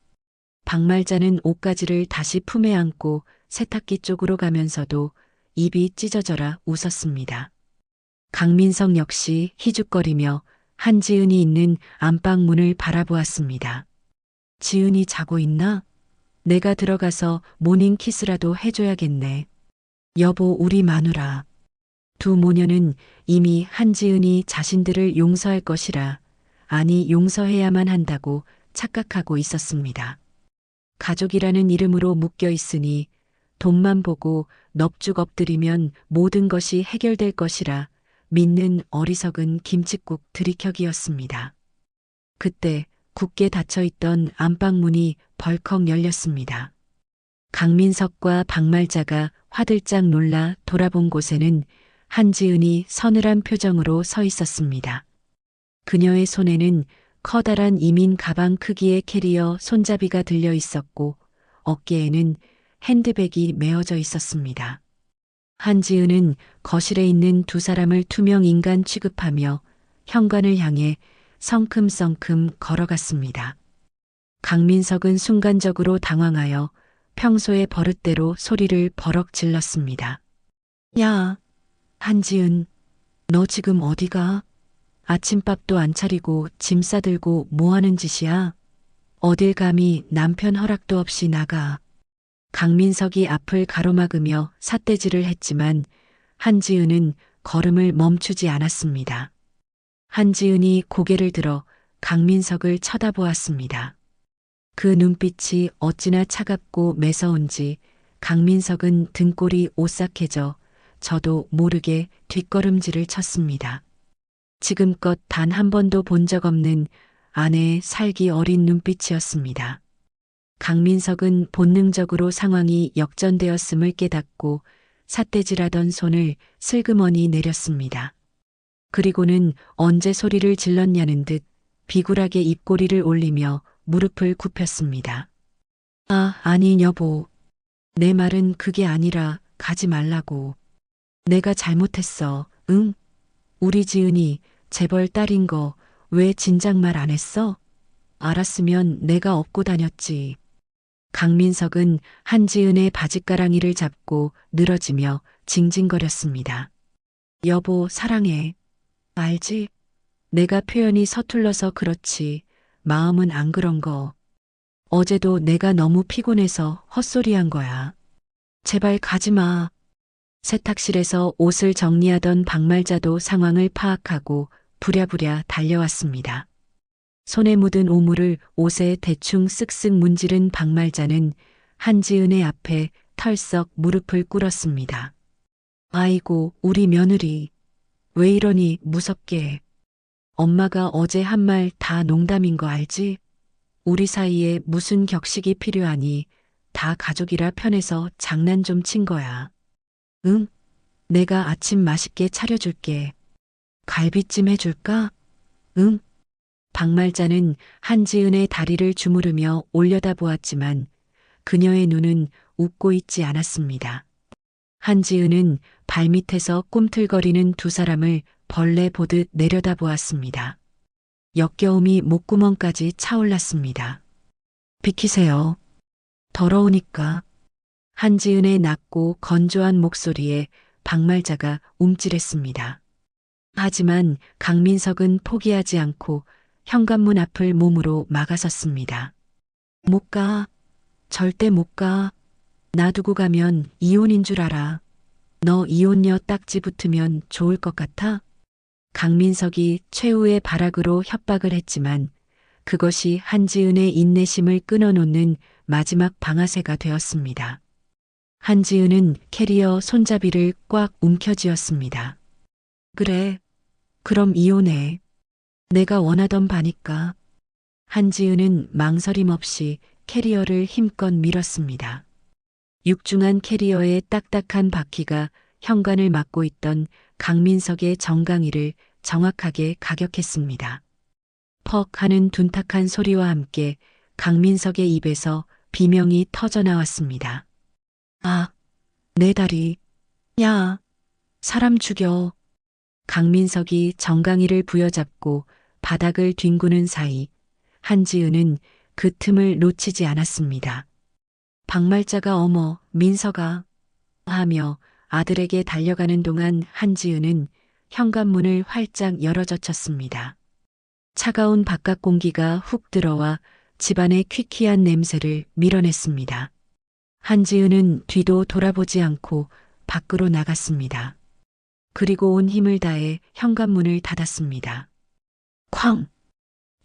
박말자는 옷가지를 다시 품에 안고 세탁기 쪽으로 가면서도 입이 찢어져라 웃었습니다. 강민석 역시 희죽거리며 한지은이 있는 안방문을 바라보았습니다. 지은이 자고 있나? 내가 들어가서 모닝키스라도 해줘야겠네. 여보, 우리 마누라. 두 모녀는 이미 한지은이 자신들을 용서할 것이라, 아니 용서해야만 한다고 착각하고 있었습니다. 가족이라는 이름으로 묶여 있으니 돈만 보고 넙죽 엎드리면 모든 것이 해결될 것이라 믿는 어리석은 김칫국 들이켜기였습니다. 그때 굳게 닫혀있던 안방문이 벌컥 열렸습니다. 강민석과 박말자가 화들짝 놀라 돌아본 곳에는 한지은이 서늘한 표정으로 서 있었습니다. 그녀의 손에는 커다란 이민 가방 크기의 캐리어 손잡이가 들려 있었고 어깨에는 핸드백이 메어져 있었습니다. 한지은은 거실에 있는 두 사람을 투명 인간 취급하며 현관을 향해 성큼성큼 걸어갔습니다. 강민석은 순간적으로 당황하여 평소의 버릇대로 소리를 버럭 질렀습니다. 야, 한지은, 너 지금 어디가? 아침밥도 안 차리고 짐 싸들고 뭐 하는 짓이야? 어딜 감히 남편 허락도 없이 나가. 강민석이 앞을 가로막으며 삿대질을 했지만 한지은은 걸음을 멈추지 않았습니다. 한지은이 고개를 들어 강민석을 쳐다보았습니다. 그 눈빛이 어찌나 차갑고 매서운지 강민석은 등골이 오싹해져 저도 모르게 뒷걸음질을 쳤습니다. 지금껏 단 한 번도 본 적 없는 아내의 살기 어린 눈빛이었습니다. 강민석은 본능적으로 상황이 역전되었음을 깨닫고 삿대질하던 손을 슬그머니 내렸습니다. 그리고는 언제 소리를 질렀냐는 듯 비굴하게 입꼬리를 올리며 무릎을 굽혔습니다. 아니 여보. 내 말은 그게 아니라 가지 말라고. 내가 잘못했어. 응? 우리 지은이 재벌 딸인 거 왜 진작 말 안 했어? 알았으면 내가 업고 다녔지. 강민석은 한지은의 바짓가랑이를 잡고 늘어지며 징징거렸습니다. 여보 사랑해. 알지? 내가 표현이 서툴러서 그렇지. 마음은 안 그런 거. 어제도 내가 너무 피곤해서 헛소리한 거야. 제발 가지 마. 세탁실에서 옷을 정리하던 박말자도 상황을 파악하고 부랴부랴 달려왔습니다. 손에 묻은 오물을 옷에 대충 쓱쓱 문지른 박말자는 한지은의 앞에 털썩 무릎을 꿇었습니다. 아이고 우리 며느리. 왜 이러니 무섭게. 엄마가 어제 한 말 다 농담인 거 알지? 우리 사이에 무슨 격식이 필요하니 다 가족이라 편해서 장난 좀 친 거야. 응? 내가 아침 맛있게 차려줄게. 갈비찜 해줄까? 응? 박말자는 한지은의 다리를 주무르며 올려다보았지만 그녀의 눈은 웃고 있지 않았습니다. 한지은은 발밑에서 꿈틀거리는 두 사람을 벌레 보듯 내려다보았습니다. 역겨움이 목구멍까지 차올랐습니다. 비키세요. 더러우니까. 한지은의 낮고 건조한 목소리에 박말자가 움찔했습니다. 하지만 강민석은 포기하지 않고 현관문 앞을 몸으로 막아섰습니다. 못 가. 절대 못 가. 놔두고 가면 이혼인 줄 알아. 너 이혼녀 딱지 붙으면 좋을 것 같아? 강민석이 최후의 발악으로 협박을 했지만 그것이 한지은의 인내심을 끊어놓는 마지막 방아쇠가 되었습니다. 한지은은 캐리어 손잡이를 꽉 움켜쥐었습니다. 그래. 그럼 이혼해. 내가 원하던 바니까. 한지은은 망설임 없이 캐리어를 힘껏 밀었습니다. 육중한 캐리어의 딱딱한 바퀴가 현관을 막고 있던 강민석의 정강이를 정확하게 가격했습니다. 퍽 하는 둔탁한 소리와 함께 강민석의 입에서 비명이 터져나왔습니다. 아, 내 다리. 야, 사람 죽여. 강민석이 정강이를 부여잡고 바닥을 뒹구는 사이 한지은은 그 틈을 놓치지 않았습니다. 박말자가 어머, 민석아 하며 아들에게 달려가는 동안 한지은은 현관문을 활짝 열어젖혔습니다. 차가운 바깥 공기가 훅 들어와 집안의 퀴퀴한 냄새를 밀어냈습니다. 한지은은 뒤도 돌아보지 않고 밖으로 나갔습니다. 그리고 온 힘을 다해 현관문을 닫았습니다. 쾅!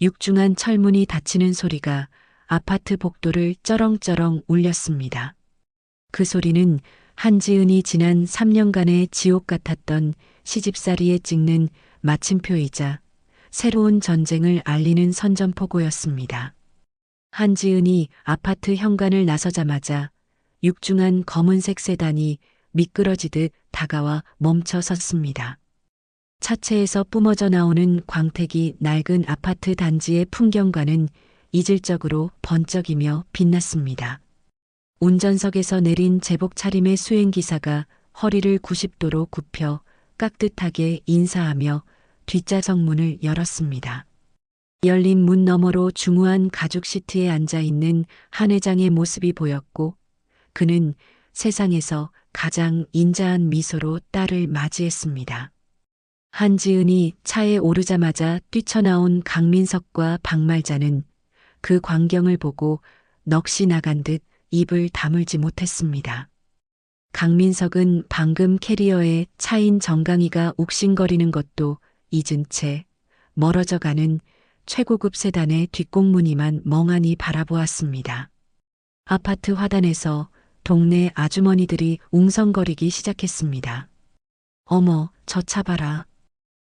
육중한 철문이 닫히는 소리가 아파트 복도를 쩌렁쩌렁 울렸습니다. 그 소리는 한지은이 지난 3년간의 지옥 같았던 시집살이에 찍는 마침표이자 새로운 전쟁을 알리는 선전포고였습니다. 한지은이 아파트 현관을 나서자마자 육중한 검은색 세단이 미끄러지듯 다가와 멈춰 섰습니다. 차체에서 뿜어져 나오는 광택이 낡은 아파트 단지의 풍경과는 이질적으로 번쩍이며 빛났습니다. 운전석에서 내린 제복 차림의 수행기사가 허리를 90도로 굽혀 깍듯하게 인사하며 뒷좌석 문을 열었습니다. 열린 문 너머로 중후한 가죽 시트에 앉아 있는 한 회장의 모습이 보였고 그는 세상에서 가장 인자한 미소로 딸을 맞이했습니다. 한지은이 차에 오르자마자 뛰쳐나온 강민석과 박말자는 그 광경을 보고 넋이 나간 듯 입을 다물지 못했습니다. 강민석은 방금 캐리어에 차인 정강이가 욱신거리는 것도 잊은 채 멀어져 가는 최고급 세단의 뒷공무니만 멍하니 바라보았습니다. 아파트 화단에서 동네 아주머니들이 웅성거리기 시작했습니다. 어머, 저 차 봐라.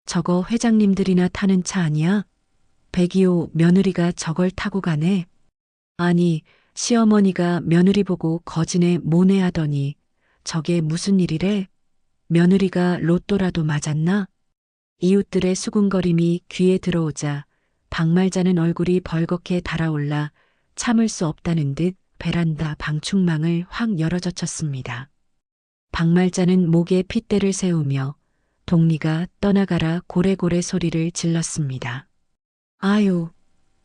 저거 회장님들이나 타는 차 아니야? 102호 며느리가 저걸 타고 가네. 아니, 시어머니가 며느리 보고 거진에 모내하더니 저게 무슨 일이래? 며느리가 로또라도 맞았나? 이웃들의 수군거림이 귀에 들어오자 박말자는 얼굴이 벌겋게 달아올라 참을 수 없다는 듯 베란다 방충망을 확 열어젖혔습니다. 박말자는 목에 핏대를 세우며 동리가 떠나가라 고래고래 소리를 질렀습니다. 아유,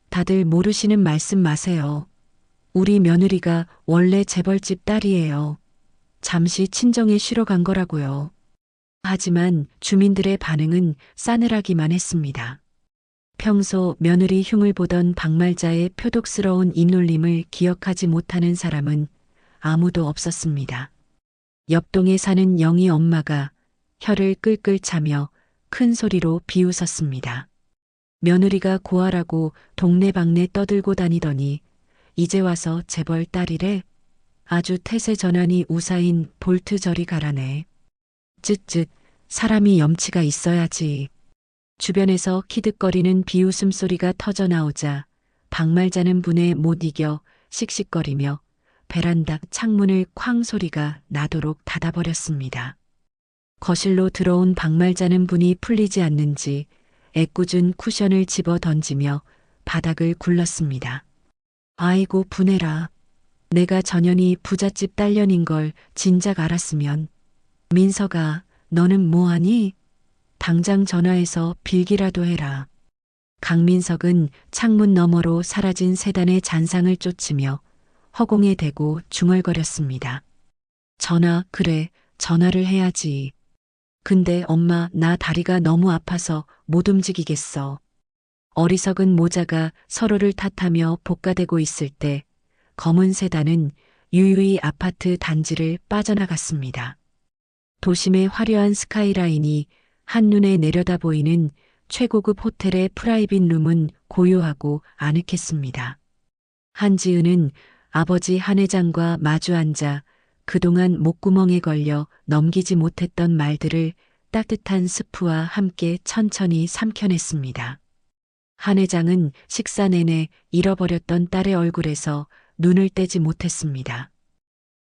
다들 모르시는 말씀 마세요. 우리 며느리가 원래 재벌집 딸이에요. 잠시 친정에 쉬러 간 거라고요. 하지만 주민들의 반응은 싸늘하기만 했습니다. 평소 며느리 흉을 보던 박말자의 표독스러운 입놀림을 기억하지 못하는 사람은 아무도 없었습니다. 옆동에 사는 영희 엄마가 혀를 끌끌 차며 큰 소리로 비웃었습니다. 며느리가 고아라고 동네방네 떠들고 다니더니 이제 와서 재벌 딸이래. 아주 태세 전환이 우사인 볼트 저리 가라네. 쯧쯧, 사람이 염치가 있어야지. 주변에서 키득거리는 비웃음 소리가 터져 나오자 박말자는 분에 못 이겨 씩씩거리며 베란다 창문을 쾅 소리가 나도록 닫아버렸습니다. 거실로 들어온 박말자는 분이 풀리지 않는지 애꿎은 쿠션을 집어 던지며 바닥을 굴렀습니다. 아이고 분해라. 내가 전현이 부잣집 딸년인 걸 진작 알았으면. 민석아, 너는 뭐하니? 당장 전화해서 빌기라도 해라. 강민석은 창문 너머로 사라진 세단의 잔상을 쫓으며 허공에 대고 중얼거렸습니다. 전화, 그래, 전화를 해야지. 근데 엄마, 나 다리가 너무 아파서 못 움직이겠어. 어리석은 모자가 서로를 탓하며 볶아대고 있을 때 검은 세단은 유유히 아파트 단지를 빠져나갔습니다. 도심의 화려한 스카이라인이 한눈에 내려다 보이는 최고급 호텔의 프라이빗 룸은 고요하고 아늑했습니다. 한지은은 아버지 한 회장과 마주 앉아 그동안 목구멍에 걸려 넘기지 못했던 말들을 따뜻한 스프와 함께 천천히 삼켜냈습니다. 한 회장은 식사 내내 잃어버렸던 딸의 얼굴에서 눈을 떼지 못했습니다.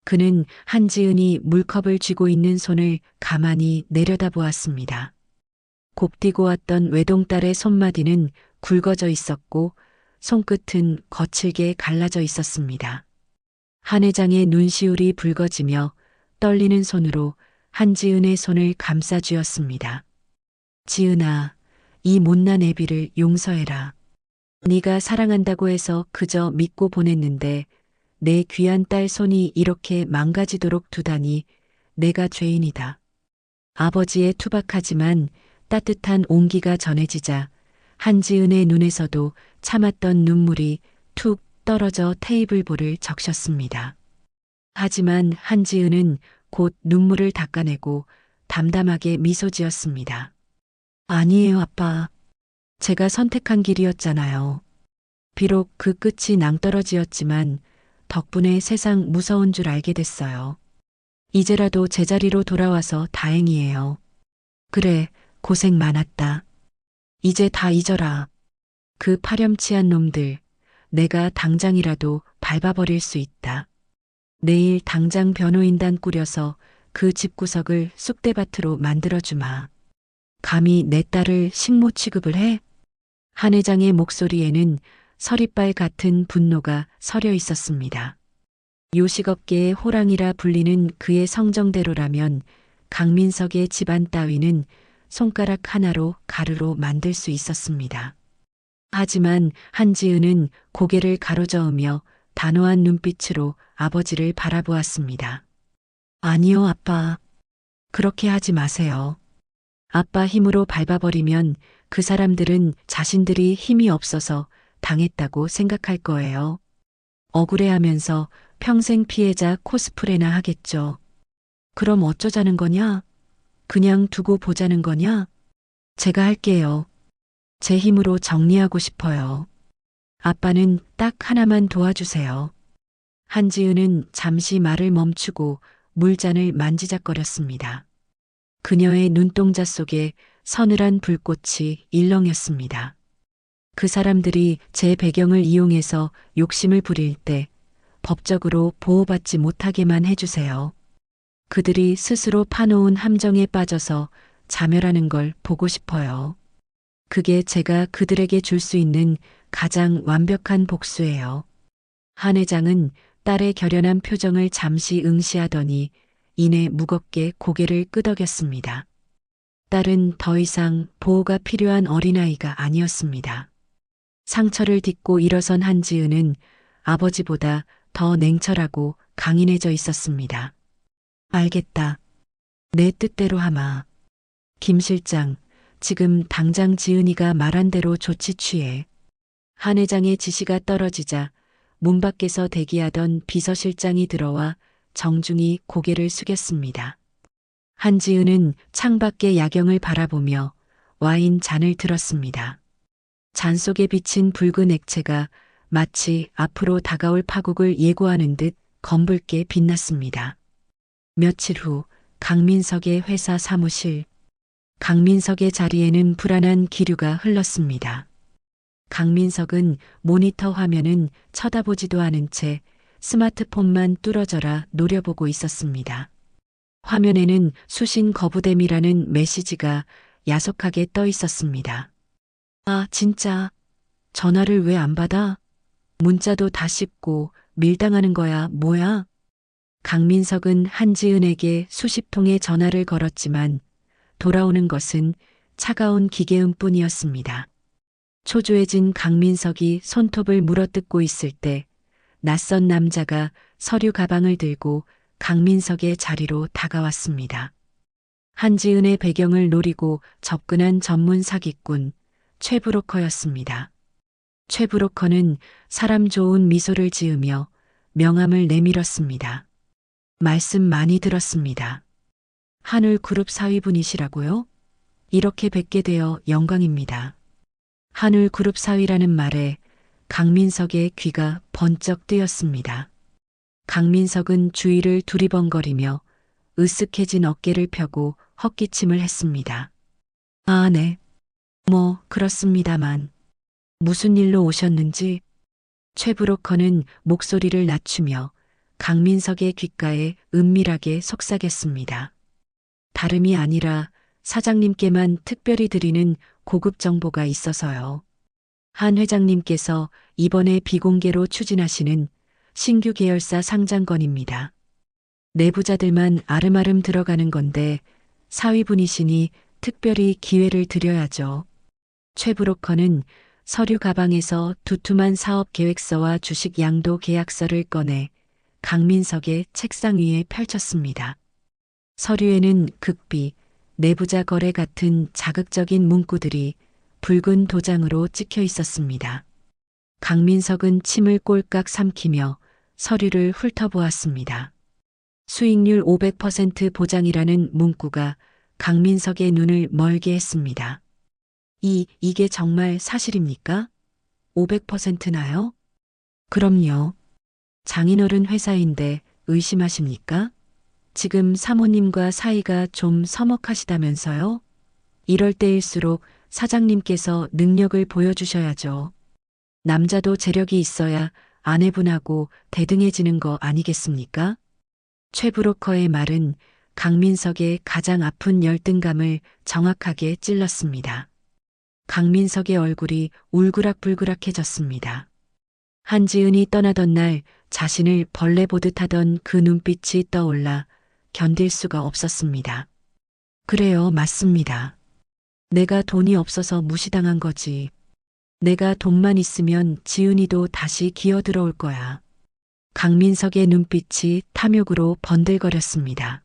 그는 한지은이 물컵을 쥐고 있는 손을 가만히 내려다보았습니다. 곱디고 왔던 외동딸의 손마디는 굵어져 있었고 손끝은 거칠게 갈라져 있었습니다. 한 회장의 눈시울이 붉어지며 떨리는 손으로 한지은의 손을 감싸 쥐었습니다. 지은아, 이 못난 애비를 용서해라. 네가 사랑한다고 해서 그저 믿고 보냈는데 내 귀한 딸 손이 이렇게 망가지도록 두다니 내가 죄인이다. 아버지의 투박하지만 따뜻한 온기가 전해지자 한지은의 눈에서도 참았던 눈물이 툭 떨어져 테이블볼을 적셨습니다. 하지만 한지은은 곧 눈물을 닦아내고 담담하게 미소 지었습니다. 아니에요, 아빠. 제가 선택한 길이었잖아요. 비록 그 끝이 낭떠러지였지만 덕분에 세상 무서운 줄 알게 됐어요. 이제라도 제자리로 돌아와서 다행이에요. 그래, 고생 많았다. 이제 다 잊어라. 그 파렴치한 놈들, 내가 당장이라도 밟아버릴 수 있다. 내일 당장 변호인단 꾸려서 그 집구석을 쑥대밭으로 만들어주마. 감히 내 딸을 식모 취급을 해? 한 회장의 목소리에는 서리빨 같은 분노가 서려 있었습니다. 요식업계의 호랑이라 불리는 그의 성정대로라면 강민석의 집안 따위는 손가락 하나로 가루로 만들 수 있었습니다. 하지만 한지은은 고개를 가로저으며 단호한 눈빛으로 아버지를 바라보았습니다. 아니요, 아빠. 그렇게 하지 마세요. 아빠 힘으로 밟아버리면 그 사람들은 자신들이 힘이 없어서 당했다고 생각할 거예요. 억울해하면서 평생 피해자 코스프레나 하겠죠. 그럼 어쩌자는 거냐? 그냥 두고 보자는 거냐? 제가 할게요. 제 힘으로 정리하고 싶어요. 아빠는 딱 하나만 도와주세요. 한지은은 잠시 말을 멈추고 물잔을 만지작거렸습니다. 그녀의 눈동자 속에 서늘한 불꽃이 일렁였습니다. 그 사람들이 제 배경을 이용해서 욕심을 부릴 때 법적으로 보호받지 못하게만 해주세요. 그들이 스스로 파놓은 함정에 빠져서 자멸하는 걸 보고 싶어요. 그게 제가 그들에게 줄 수 있는 가장 완벽한 복수예요. 한 회장은 딸의 결연한 표정을 잠시 응시하더니 이내 무겁게 고개를 끄덕였습니다. 딸은 더 이상 보호가 필요한 어린아이가 아니었습니다. 상처를 딛고 일어선 한지은은 아버지보다 더 냉철하고 강인해져 있었습니다. 알겠다. 내 뜻대로 하마. 김 실장, 지금 당장 지은이가 말한 대로 조치 취해. 한 회장의 지시가 떨어지자 문 밖에서 대기하던 비서실장이 들어와 정중히 고개를 숙였습니다. 한지은은 창밖의 야경을 바라보며 와인 잔을 들었습니다. 잔 속에 비친 붉은 액체가 마치 앞으로 다가올 파국을 예고하는 듯 검붉게 빛났습니다. 며칠 후 강민석의 회사 사무실. 강민석의 자리에는 불안한 기류가 흘렀습니다. 강민석은 모니터 화면은 쳐다보지도 않은 채 스마트폰만 뚫어져라 노려보고 있었습니다. 화면에는 수신 거부됨이라는 메시지가 야속하게 떠 있었습니다. 아, 진짜. 전화를 왜 안 받아? 문자도 다 씹고 밀당하는 거야, 뭐야? 강민석은 한지은에게 수십 통의 전화를 걸었지만 돌아오는 것은 차가운 기계음 뿐이었습니다. 초조해진 강민석이 손톱을 물어뜯고 있을 때 낯선 남자가 서류 가방을 들고 강민석의 자리로 다가왔습니다. 한지은의 배경을 노리고 접근한 전문 사기꾼 최 브로커였습니다. 최 브로커는 사람 좋은 미소를 지으며 명함을 내밀었습니다. 말씀 많이 들었습니다. 한울그룹 사위분이시라고요? 이렇게 뵙게 되어 영광입니다. 한울그룹 사위라는 말에 강민석의 귀가 번쩍 뜨였습니다. 강민석은 주위를 두리번거리며 으쓱해진 어깨를 펴고 헛기침을 했습니다. 아, 네. 뭐, 그렇습니다만. 무슨 일로 오셨는지? 최 브로커는 목소리를 낮추며 강민석의 귓가에 은밀하게 속삭였습니다. 다름이 아니라 사장님께만 특별히 드리는 고급 정보가 있어서요. 한 회장님께서 이번에 비공개로 추진하시는 신규 계열사 상장건입니다. 내부자들만 아름아름 들어가는 건데 사위분이시니 특별히 기회를 드려야죠. 최 브로커는 서류 가방에서 두툼한 사업 계획서와 주식 양도 계약서를 꺼내 강민석의 책상 위에 펼쳤습니다. 서류에는 극비, 내부자 거래 같은 자극적인 문구들이 붉은 도장으로 찍혀 있었습니다. 강민석은 침을 꼴깍 삼키며 서류를 훑어보았습니다. 수익률 500% 보장이라는 문구가 강민석의 눈을 멀게 했습니다. 이게 정말 사실입니까? 500%나요? 그럼요. 장인어른 회사인데 의심하십니까? 지금 사모님과 사이가 좀 서먹하시다면서요? 이럴 때일수록 사장님께서 능력을 보여주셔야죠. 남자도 재력이 있어야 아내분하고 대등해지는 거 아니겠습니까? 최 브로커의 말은 강민석의 가장 아픈 열등감을 정확하게 찔렀습니다. 강민석의 얼굴이 울그락불그락해졌습니다. 한지은이 떠나던 날 자신을 벌레 보듯 하던 그 눈빛이 떠올라 견딜 수가 없었습니다. 그래요, 맞습니다. 내가 돈이 없어서 무시당한 거지. 내가 돈만 있으면 지은이도 다시 기어들어올 거야. 강민석의 눈빛이 탐욕으로 번들거렸습니다.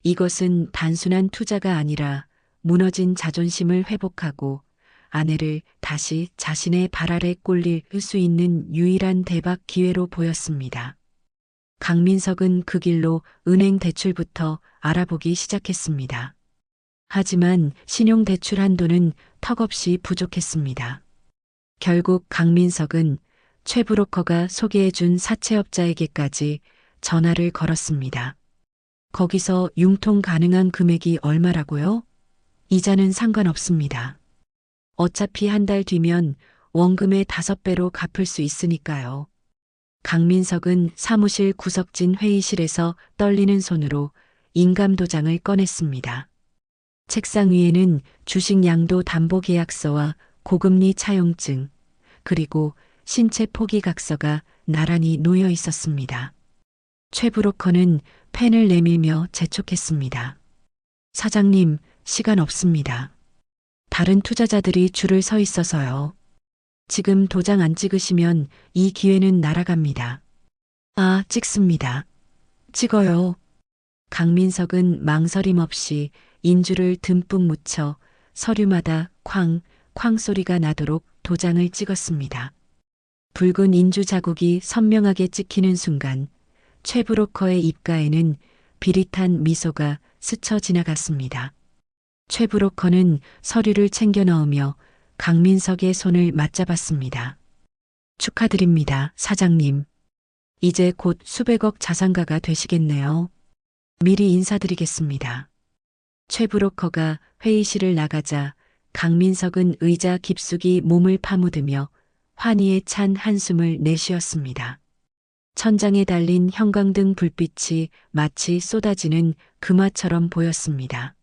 이것은 단순한 투자가 아니라 무너진 자존심을 회복하고 아내를 다시 자신의 발 아래 꼴릴 수 있는 유일한 대박 기회로 보였습니다. 강민석은 그 길로 은행 대출부터 알아보기 시작했습니다. 하지만 신용대출 한도는 턱없이 부족했습니다. 결국 강민석은 최 브로커가 소개해준 사채업자에게까지 전화를 걸었습니다. 거기서 융통 가능한 금액이 얼마라고요? 이자는 상관없습니다. 어차피 한 달 뒤면 원금의 5배로 갚을 수 있으니까요. 강민석은 사무실 구석진 회의실에서 떨리는 손으로 인감도장을 꺼냈습니다. 책상 위에는 주식 양도 담보 계약서와 고금리 차용증, 그리고 신체 포기 각서가 나란히 놓여 있었습니다. 최 브로커는 펜을 내밀며 재촉했습니다. 사장님, 시간 없습니다. 다른 투자자들이 줄을 서 있어서요. 지금 도장 안 찍으시면 이 기회는 날아갑니다. 아, 찍습니다. 찍어요. 강민석은 망설임 없이 인주를 듬뿍 묻혀 서류마다 쾅, 쾅 소리가 나도록 도장을 찍었습니다. 붉은 인주 자국이 선명하게 찍히는 순간 최 브로커의 입가에는 비릿한 미소가 스쳐 지나갔습니다. 최 브로커는 서류를 챙겨 넣으며 강민석의 손을 맞잡았습니다. 축하드립니다, 사장님. 이제 곧 수백억 자산가가 되시겠네요. 미리 인사드리겠습니다. 최 브로커가 회의실을 나가자 강민석은 의자 깊숙이 몸을 파묻으며 환희에 찬 한숨을 내쉬었습니다. 천장에 달린 형광등 불빛이 마치 쏟아지는 금화처럼 보였습니다.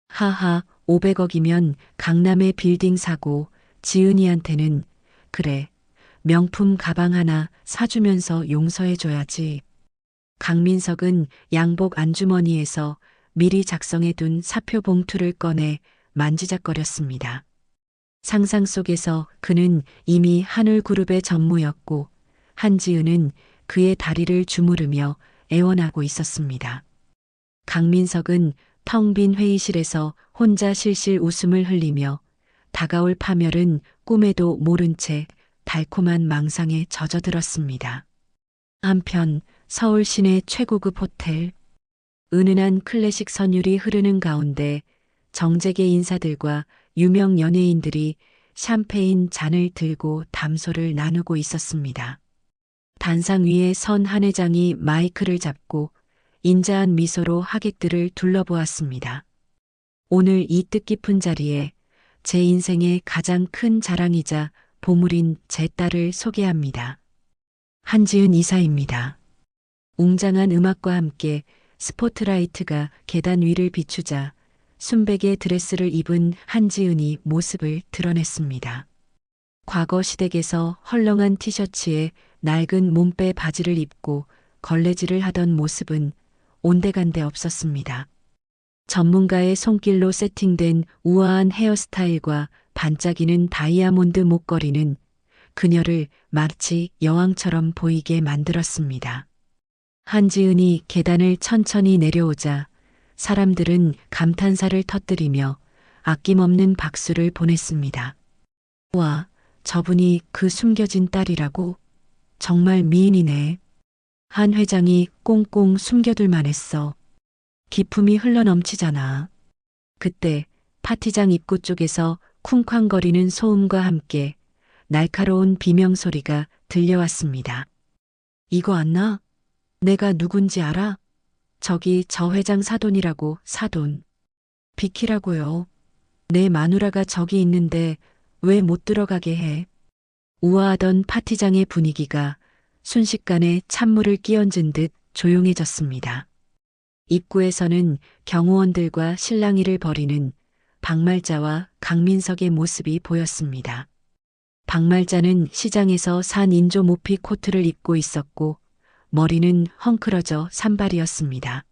하하, 500억이면 강남의 빌딩 사고 지은이한테는 그래, 명품 가방 하나 사주면서 용서해줘야지. 강민석은 양복 안주머니에서 미리 작성해둔 사표 봉투를 꺼내 만지작거렸습니다. 상상 속에서 그는 이미 한울그룹의 전무였고 한지은은 그의 다리를 주무르며 애원하고 있었습니다. 강민석은 텅 빈 회의실에서 혼자 실실 웃음을 흘리며 다가올 파멸은 꿈에도 모른 채 달콤한 망상에 젖어들었습니다. 한편 서울 시내 최고급 호텔, 은은한 클래식 선율이 흐르는 가운데 정재계 인사들과 유명 연예인들이 샴페인 잔을 들고 담소를 나누고 있었습니다. 단상 위에 선 한 회장이 마이크를 잡고 인자한 미소로 하객들을 둘러보았습니다. 오늘 이 뜻깊은 자리에 제 인생의 가장 큰 자랑이자 보물인 제 딸을 소개합니다. 한지은 이사입니다. 웅장한 음악과 함께 스포트라이트가 계단 위를 비추자 순백의 드레스를 입은 한지은이 모습을 드러냈습니다. 과거 시댁에서 헐렁한 티셔츠에 낡은 몸빼 바지를 입고 걸레질을 하던 모습은 온데간데 없었습니다. 전문가의 손길로 세팅된 우아한 헤어스타일과 반짝이는 다이아몬드 목걸이는 그녀를 마치 여왕처럼 보이게 만들었습니다. 한지은이 계단을 천천히 내려오자 사람들은 감탄사를 터뜨리며 아낌없는 박수를 보냈습니다. 와, 저분이 그 숨겨진 딸이라고? 정말 미인이네. 한 회장이 꽁꽁 숨겨둘 만했어. 기품이 흘러넘치잖아. 그때 파티장 입구 쪽에서 쿵쾅거리는 소음과 함께 날카로운 비명소리가 들려왔습니다. 이거 안 나? 내가 누군지 알아? 저기 저 회장 사돈이라고. 사돈. 비키라고요. 내 마누라가 저기 있는데 왜 못 들어가게 해? 우아하던 파티장의 분위기가 순식간에 찬물을 끼얹은 듯 조용해졌습니다. 입구에서는 경호원들과 실랑이를 벌이는 박말자와 강민석의 모습이 보였습니다. 박말자는 시장에서 산 인조 모피 코트를 입고 있었고 머리는 헝클어져 산발이었습니다.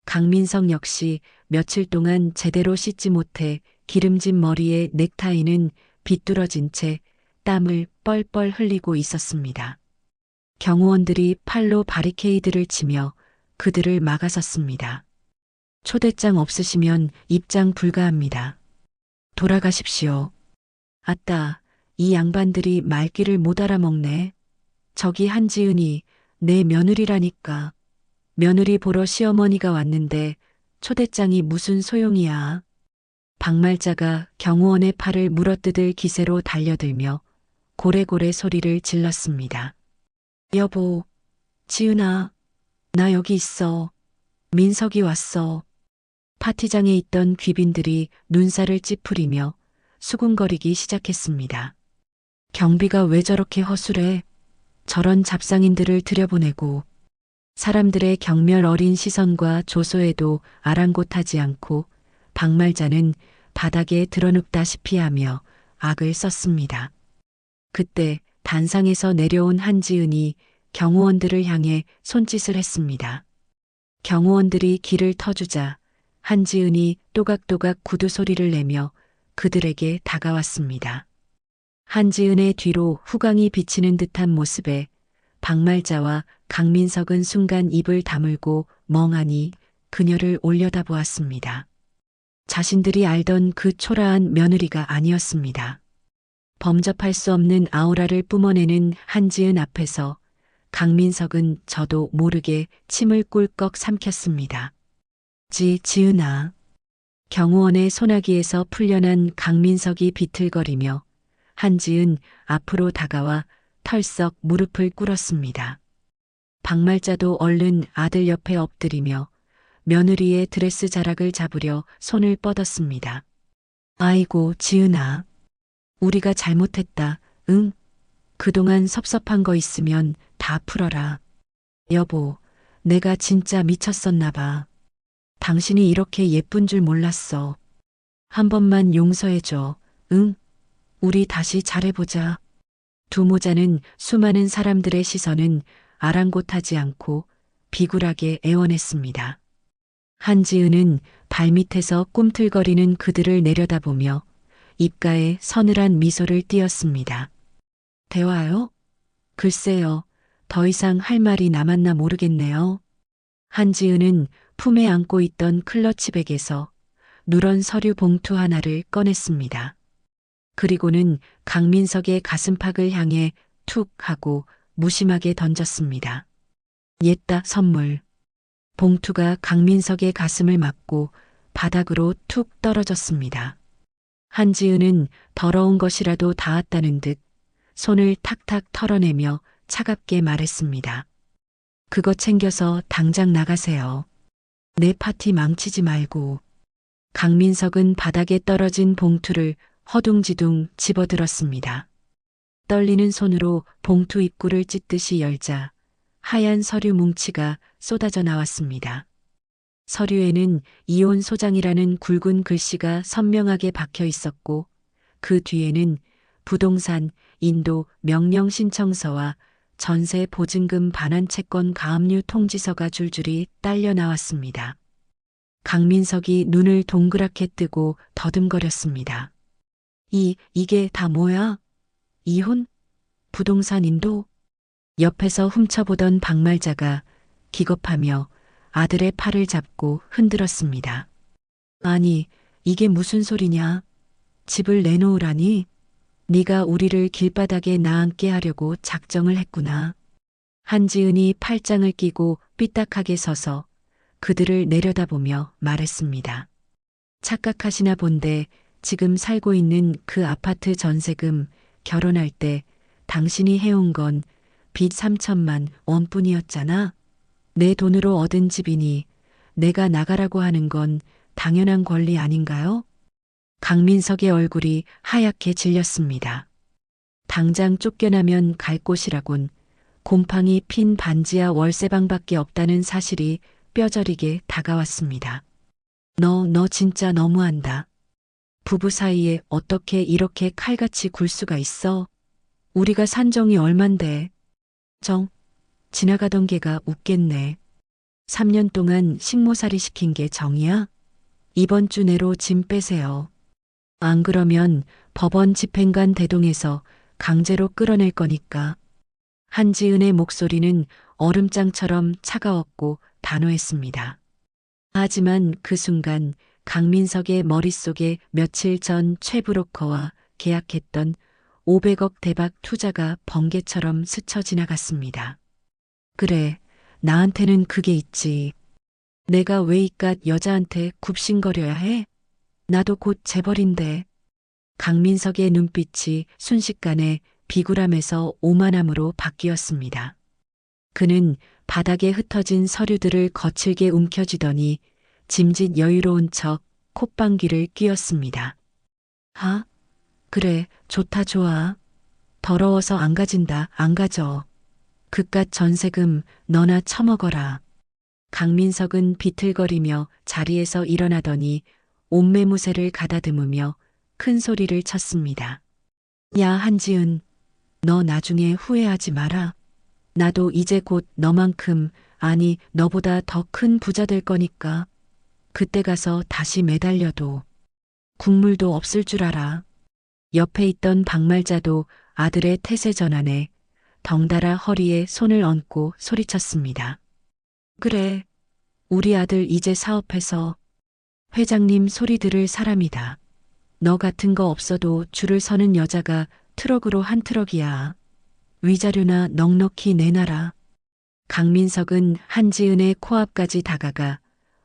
강민석 역시 며칠 동안 제대로 씻지 못해 기름진 머리에 넥타이는 비뚤어진 채 땀을 뻘뻘 흘리고 있었습니다. 경호원들이 팔로 바리케이드를 치며 그들을 막아섰습니다. 초대장 없으시면 입장 불가합니다. 돌아가십시오. 아따, 이 양반들이 말귀를 못 알아먹네. 저기 한지은이 내 며느리라니까. 며느리 보러 시어머니가 왔는데 초대장이 무슨 소용이야. 박말자가 경호원의 팔을 물어뜯을 기세로 달려들며 고래고래 소리를 질렀습니다. 여보, 지은아, 나 여기 있어. 민석이 왔어. 파티장에 있던 귀빈들이 눈살을 찌푸리며 수군거리기 시작했습니다. 경비가 왜 저렇게 허술해? 저런 잡상인들을 들여보내고 사람들의 경멸 어린 시선과 조소에도 아랑곳하지 않고 박말자는 바닥에 드러눕다시피 하며 악을 썼습니다. 그때 단상에서 내려온 한지은이 경호원들을 향해 손짓을 했습니다. 경호원들이 길을 터주자 한지은이 또각또각 구두 소리를 내며 그들에게 다가왔습니다. 한지은의 뒤로 후광이 비치는 듯한 모습에 박말자와 강민석은 순간 입을 다물고 멍하니 그녀를 올려다보았습니다. 자신들이 알던 그 초라한 며느리가 아니었습니다. 범접할 수 없는 아우라를 뿜어내는 한지은 앞에서 강민석은 저도 모르게 침을 꿀꺽 삼켰습니다. 지은아. 경호원의 소나기에서 풀려난 강민석이 비틀거리며 한지은 앞으로 다가와 털썩 무릎을 꿇었습니다. 박말자도 얼른 아들 옆에 엎드리며 며느리의 드레스 자락을 잡으려 손을 뻗었습니다. 아이고, 지은아. 우리가 잘못했다. 응? 그동안 섭섭한 거 있으면 다 풀어라. 여보, 내가 진짜 미쳤었나 봐. 당신이 이렇게 예쁜 줄 몰랐어. 한 번만 용서해줘. 응? 우리 다시 잘해보자. 두 모자는 수많은 사람들의 시선은 아랑곳하지 않고 비굴하게 애원했습니다. 한지은은 발밑에서 꿈틀거리는 그들을 내려다보며 입가에 서늘한 미소를 띄었습니다. 대화요? 글쎄요. 더 이상 할 말이 남았나 모르겠네요. 한지은은 품에 안고 있던 클러치백에서 누런 서류 봉투 하나를 꺼냈습니다. 그리고는 강민석의 가슴팍을 향해 툭 하고 무심하게 던졌습니다. 옛다 선물. 봉투가 강민석의 가슴을 맞고 바닥으로 툭 떨어졌습니다. 한지은은 더러운 것이라도 닿았다는 듯 손을 탁탁 털어내며 차갑게 말했습니다. 그거 챙겨서 당장 나가세요. 내 파티 망치지 말고. 강민석은 바닥에 떨어진 봉투를 허둥지둥 집어들었습니다. 떨리는 손으로 봉투 입구를 찢듯이 열자 하얀 서류 뭉치가 쏟아져 나왔습니다. 서류에는 이혼 소장이라는 굵은 글씨가 선명하게 박혀 있었고 그 뒤에는 부동산 인도 명령 신청서와 전세 보증금 반환 채권 가압류 통지서가 줄줄이 딸려 나왔습니다. 강민석이 눈을 동그랗게 뜨고 더듬거렸습니다. 이게 다 뭐야? 이혼? 부동산 인도? 옆에서 훔쳐보던 박말자가 기겁하며 아들의 팔을 잡고 흔들었습니다. 아니, 이게 무슨 소리냐? 집을 내놓으라니? 네가 우리를 길바닥에 나앉게 하려고 작정을 했구나. 한지은이 팔짱을 끼고 삐딱하게 서서 그들을 내려다보며 말했습니다. 착각하시나 본데 지금 살고 있는 그 아파트 전세금 결혼할 때 당신이 해온 건 빚 3천만 원뿐이었잖아. 내 돈으로 얻은 집이니 내가 나가라고 하는 건 당연한 권리 아닌가요? 강민석의 얼굴이 하얗게 질렸습니다. 당장 쫓겨나면 갈 곳이라곤 곰팡이 핀 반지하 월세방밖에 없다는 사실이 뼈저리게 다가왔습니다. 너 진짜 너무한다. 부부 사이에 어떻게 이렇게 칼같이 굴 수가 있어? 우리가 산 정이 얼만데. 지나가던 개가 웃겠네. 3년 동안 식모살이 시킨 게 정이야? 이번 주 내로 짐 빼세요. 안 그러면 법원 집행관 대동해서 강제로 끌어낼 거니까. 한지은의 목소리는 얼음장처럼 차가웠고 단호했습니다. 하지만 그 순간 강민석의 머릿속에 며칠 전 최 브로커와 계약했던 500억 대박 투자가 번개처럼 스쳐 지나갔습니다. 그래, 나한테는 그게 있지. 내가 왜 이깟 여자한테 굽신거려야 해? 나도 곧 재벌인데. 강민석의 눈빛이 순식간에 비굴함에서 오만함으로 바뀌었습니다. 그는 바닥에 흩어진 서류들을 거칠게 움켜쥐더니 짐짓 여유로운 척 콧방귀를 뀌었습니다. 아, 그래, 좋다 좋아. 더러워서 안 가진다, 안 가져. 그깟 전세금 너나 처먹어라. 강민석은 비틀거리며 자리에서 일어나더니 옷매무새를 가다듬으며 큰 소리를 쳤습니다. 야, 한지은, 너 나중에 후회하지 마라. 나도 이제 곧 너만큼, 아니, 너보다 더 큰 부자 될 거니까. 그때 가서 다시 매달려도 국물도 없을 줄 알아. 옆에 있던 박말자도 아들의 태세 전환에 덩달아 허리에 손을 얹고 소리쳤습니다. 그래, 우리 아들 이제 사업해서 회장님 소리 들을 사람이다. 너 같은 거 없어도 줄을 서는 여자가 트럭으로 한 트럭이야. 위자료나 넉넉히 내놔라. 강민석은 한지은의 코앞까지 다가가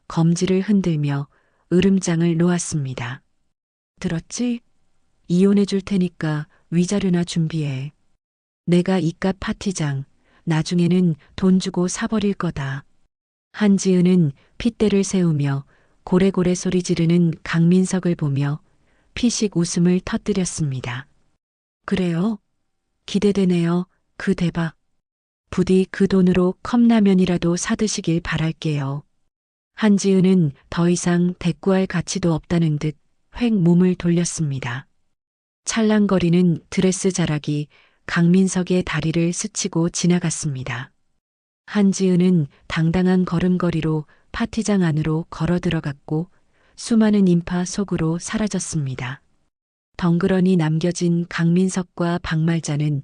검지를 흔들며 으름장을 놓았습니다. 들었지? 이혼해 줄 테니까 위자료나 준비해. 내가 이깟 파티장, 나중에는 돈 주고 사버릴 거다. 한지은은 핏대를 세우며 고래고래 소리 지르는 강민석을 보며 피식 웃음을 터뜨렸습니다. 그래요? 기대되네요. 그 대박. 부디 그 돈으로 컵라면이라도 사드시길 바랄게요. 한지은은 더 이상 대꾸할 가치도 없다는 듯 획 몸을 돌렸습니다. 찰랑거리는 드레스 자락이 강민석의 다리를 스치고 지나갔습니다. 한지은은 당당한 걸음걸이로 파티장 안으로 걸어 들어갔고 수많은 인파 속으로 사라졌습니다. 덩그러니 남겨진 강민석과 박말자는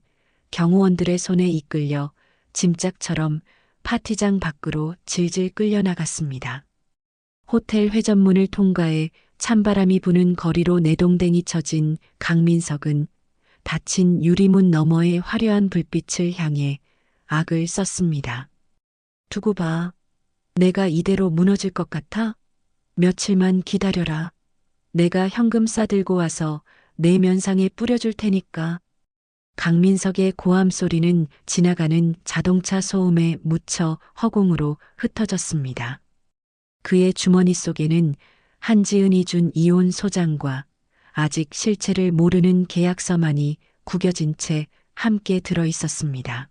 경호원들의 손에 이끌려 짐짝처럼 파티장 밖으로 질질 끌려나갔습니다. 호텔 회전문을 통과해 찬바람이 부는 거리로 내동댕이 쳐진 강민석은 닫힌 유리문 너머의 화려한 불빛을 향해 악을 썼습니다. 두고 봐. 내가 이대로 무너질 것 같아? 며칠만 기다려라. 내가 현금 싸들고 와서 내 면상에 뿌려줄 테니까. 강민석의 고함 소리는 지나가는 자동차 소음에 묻혀 허공으로 흩어졌습니다. 그의 주머니 속에는 한지은이 준 이혼 소장과 아직 실체를 모르는 계약서만이 구겨진 채 함께 들어 있었습니다.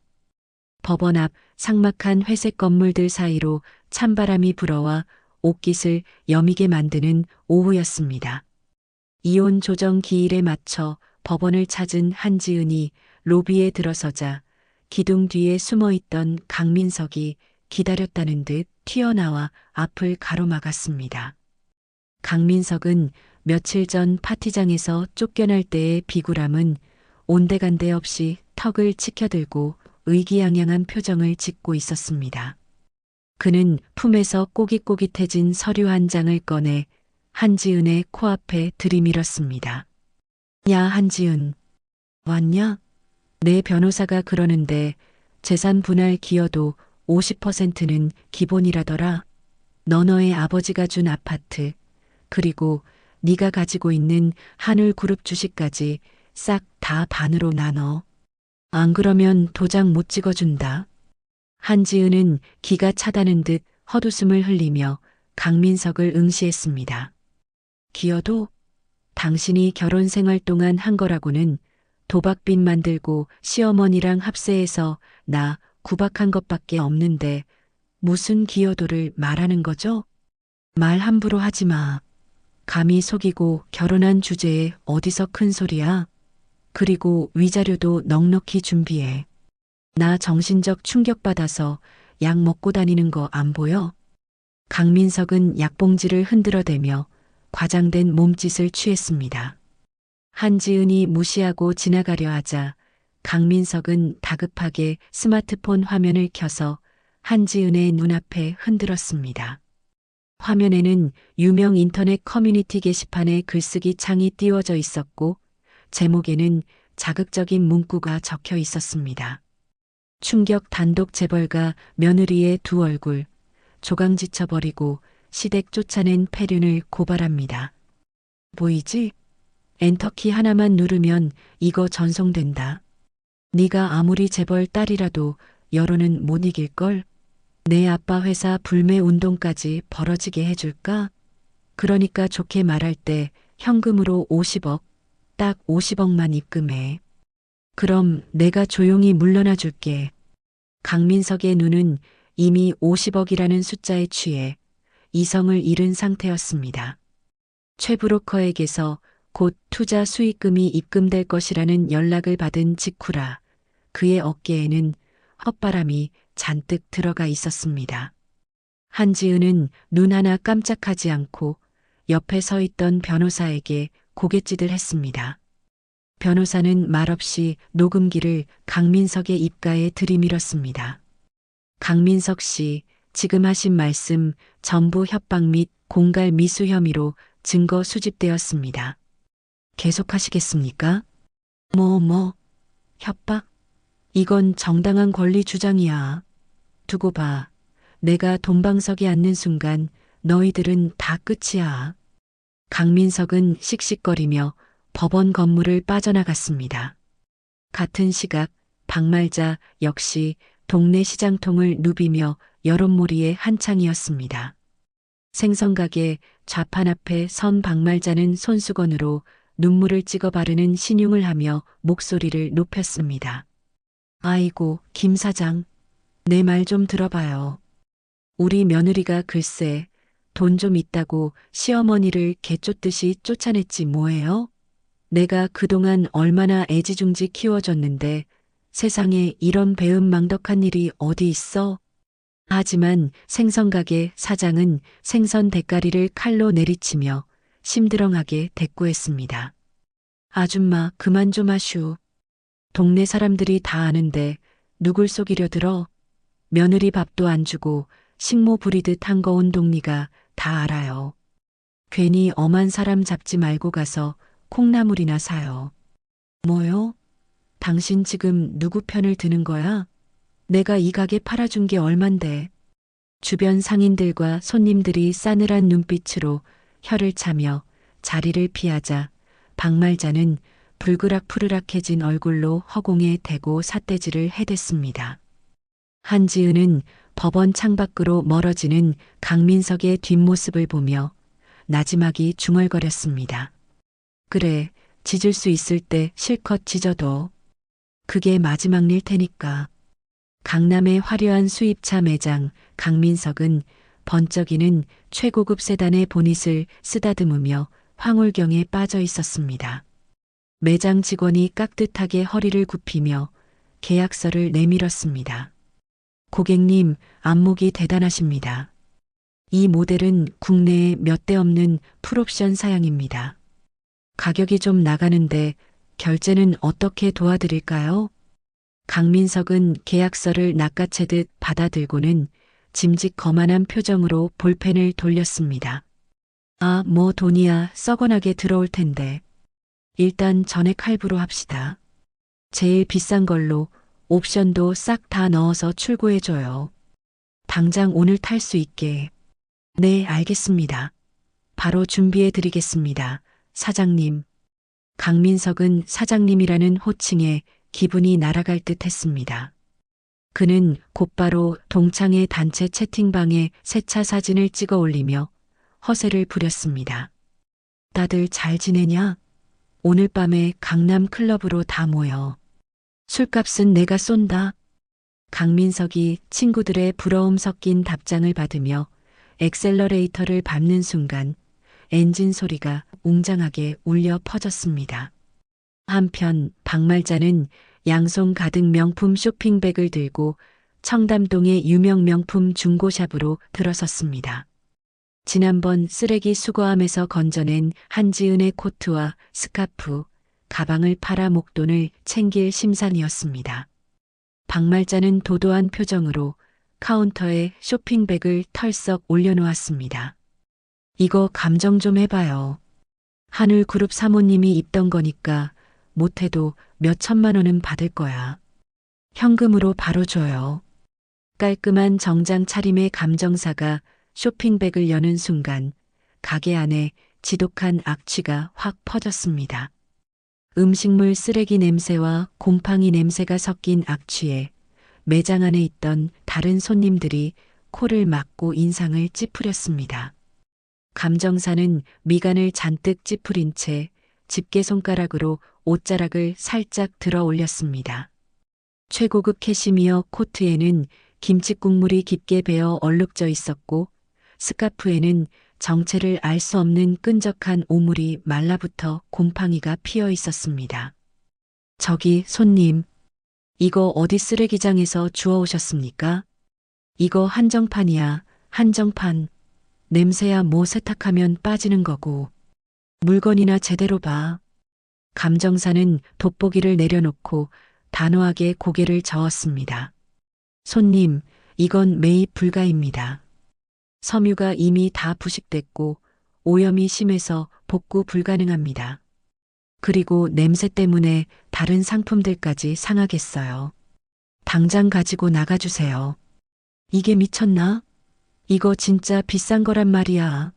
법원 앞 삭막한 회색 건물들 사이로 찬바람이 불어와 옷깃을 여미게 만드는 오후였습니다. 이혼 조정 기일에 맞춰 법원을 찾은 한지은이 로비에 들어서자 기둥 뒤에 숨어있던 강민석이 기다렸다는 듯 튀어나와 앞을 가로막았습니다. 강민석은 며칠 전 파티장에서 쫓겨날 때의 비굴함은 온데간데 없이 턱을 치켜들고 의기양양한 표정을 짓고 있었습니다. 그는 품에서 꼬깃꼬깃해진 서류 한 장을 꺼내 한지은의 코앞에 들이밀었습니다. 야, 한지은. 왔냐? 내 변호사가 그러는데 재산 분할 기여도 50%는 기본이라더라. 너의 아버지가 준 아파트, 그리고 네가 가지고 있는 한울그룹 주식까지 싹 다 반으로 나눠. 안 그러면 도장 못 찍어준다. 한지은은 기가 차다는 듯 헛웃음을 흘리며 강민석을 응시했습니다. 기여도? 당신이 결혼 생활 동안 한 거라고는 도박빚 만들고 시어머니랑 합세해서 나 구박한 것밖에 없는데 무슨 기여도를 말하는 거죠? 말 함부로 하지 마. 감히 속이고 결혼한 주제에 어디서 큰 소리야? 그리고 위자료도 넉넉히 준비해. 나 정신적 충격받아서 약 먹고 다니는 거 안 보여? 강민석은 약봉지를 흔들어대며 과장된 몸짓을 취했습니다. 한지은이 무시하고 지나가려 하자 강민석은 다급하게 스마트폰 화면을 켜서 한지은의 눈앞에 흔들었습니다. 화면에는 유명 인터넷 커뮤니티 게시판에 글쓰기 창이 띄워져 있었고 제목에는 자극적인 문구가 적혀 있었습니다. 충격 단독 재벌가 며느리의 두 얼굴, 조강 지쳐버리고 시댁 쫓아낸 폐륜을 고발합니다. 보이지? 엔터키 하나만 누르면 이거 전송된다. 네가 아무리 재벌 딸이라도 여론은 못 이길걸? 내 아빠 회사 불매 운동까지 벌어지게 해줄까? 그러니까 좋게 말할 때 현금으로 50억, 딱 50억만 입금해. 그럼 내가 조용히 물러나 줄게. 강민석의 눈은 이미 50억이라는 숫자에 취해 이성을 잃은 상태였습니다. 최 브로커에게서 곧 투자 수익금이 입금될 것이라는 연락을 받은 직후라 그의 어깨에는 헛바람이 잔뜩 들어가 있었습니다. 한지은은 눈 하나 깜짝하지 않고 옆에 서 있던 변호사에게 고갯짓을 했습니다. 변호사는 말없이 녹음기를 강민석의 입가에 들이밀었습니다. 강민석 씨, 지금 하신 말씀 전부 협박 및 공갈 미수 혐의로 증거 수집되었습니다. 계속하시겠습니까? 협박? 이건 정당한 권리 주장이야. 두고 봐. 내가 돈방석에 앉는 순간 너희들은 다 끝이야. 강민석은 씩씩거리며 법원 건물을 빠져나갔습니다. 같은 시각 박말자 역시 동네 시장통을 누비며 여론몰이의 한창이었습니다. 생선가게 좌판 앞에 선 박말자는 손수건으로 눈물을 찍어 바르는 신용을 하며 목소리를 높였습니다. 아이고, 김 사장, 내 말 좀 들어봐요. 우리 며느리가 글쎄 돈 좀 있다고 시어머니를 개쫓듯이 쫓아냈지 뭐예요? 내가 그동안 얼마나 애지중지 키워줬는데 세상에 이런 배은망덕한 일이 어디 있어? 하지만 생선가게 사장은 생선 대가리를 칼로 내리치며 심드렁하게 대꾸했습니다. 아줌마 그만 좀 하슈. 동네 사람들이 다 아는데 누굴 속이려 들어? 며느리 밥도 안 주고 식모 부리듯 한거온 동리가 다 알아요. 괜히 엄한 사람 잡지 말고 가서 콩나물이나 사요. 뭐요? 당신 지금 누구 편을 드는 거야? 내가 이 가게 팔아준 게 얼만데. 주변 상인들과 손님들이 싸늘한 눈빛으로 혀를 차며 자리를 피하자 박말자는 불그락푸르락해진 얼굴로 허공에 대고 삿대질을 해댔습니다. 한지은은 법원 창밖으로 멀어지는 강민석의 뒷모습을 보며 나지막이 중얼거렸습니다. 그래, 짖을 수 있을 때 실컷 짖어도. 그게 마지막 일 테니까. 강남의 화려한 수입차 매장 강민석은 번쩍이는 최고급 세단의 보닛을 쓰다듬으며 황홀경에 빠져 있었습니다. 매장 직원이 깍듯하게 허리를 굽히며 계약서를 내밀었습니다. 고객님, 안목이 대단하십니다. 이 모델은 국내에 몇 대 없는 풀옵션 사양입니다. 가격이 좀 나가는데 결제는 어떻게 도와드릴까요? 강민석은 계약서를 낚아채듯 받아들고는 짐짓 거만한 표정으로 볼펜을 돌렸습니다. 아, 뭐 돈이야 썩어나게 들어올 텐데. 일단 전액 할부로 합시다. 제일 비싼 걸로 옵션도 싹 다 넣어서 출고해줘요. 당장 오늘 탈 수 있게. 네, 알겠습니다. 바로 준비해드리겠습니다. 사장님. 강민석은 사장님이라는 호칭에 기분이 날아갈 듯 했습니다. 그는 곧바로 동창회 단체 채팅방에 새 차 사진을 찍어 올리며 허세를 부렸습니다. 다들 잘 지내냐? 오늘 밤에 강남 클럽으로 다 모여. 술값은 내가 쏜다. 강민석이 친구들의 부러움 섞인 답장을 받으며 엑셀러레이터를 밟는 순간 엔진 소리가 웅장하게 울려 퍼졌습니다. 한편 박말자는 양손 가득 명품 쇼핑백을 들고 청담동의 유명 명품 중고샵으로 들어섰습니다. 지난번 쓰레기 수거함에서 건져낸 한지은의 코트와 스카프, 가방을 팔아 목돈을 챙길 심산이었습니다. 박말자는 도도한 표정으로 카운터에 쇼핑백을 털썩 올려놓았습니다. 이거 감정 좀 해봐요. 하늘그룹 사모님이 입던 거니까 못해도 몇 천만 원은 받을 거야. 현금으로 바로 줘요. 깔끔한 정장 차림의 감정사가 쇼핑백을 여는 순간 가게 안에 지독한 악취가 확 퍼졌습니다. 음식물 쓰레기 냄새와 곰팡이 냄새가 섞인 악취에 매장 안에 있던 다른 손님들이 코를 막고 인상을 찌푸렸습니다. 감정사는 미간을 잔뜩 찌푸린 채 집게손가락으로 옷자락을 살짝 들어 올렸습니다. 최고급 캐시미어 코트에는 김치 국물이 깊게 배어 얼룩져 있었고 스카프에는 정체를 알 수 없는 끈적한 오물이 말라붙어 곰팡이가 피어 있었습니다. 저기 손님, 이거 어디 쓰레기장에서 주워오셨습니까? 이거 한정판이야, 한정판. 냄새야 뭐 세탁하면 빠지는 거고. 물건이나 제대로 봐. 감정사는 돋보기를 내려놓고 단호하게 고개를 저었습니다. 손님, 이건 매입 불가입니다. 섬유가 이미 다 부식됐고 오염이 심해서 복구 불가능합니다. 그리고 냄새 때문에 다른 상품들까지 상하겠어요. 당장 가지고 나가주세요. 이게 미쳤나? 이거 진짜 비싼 거란 말이야.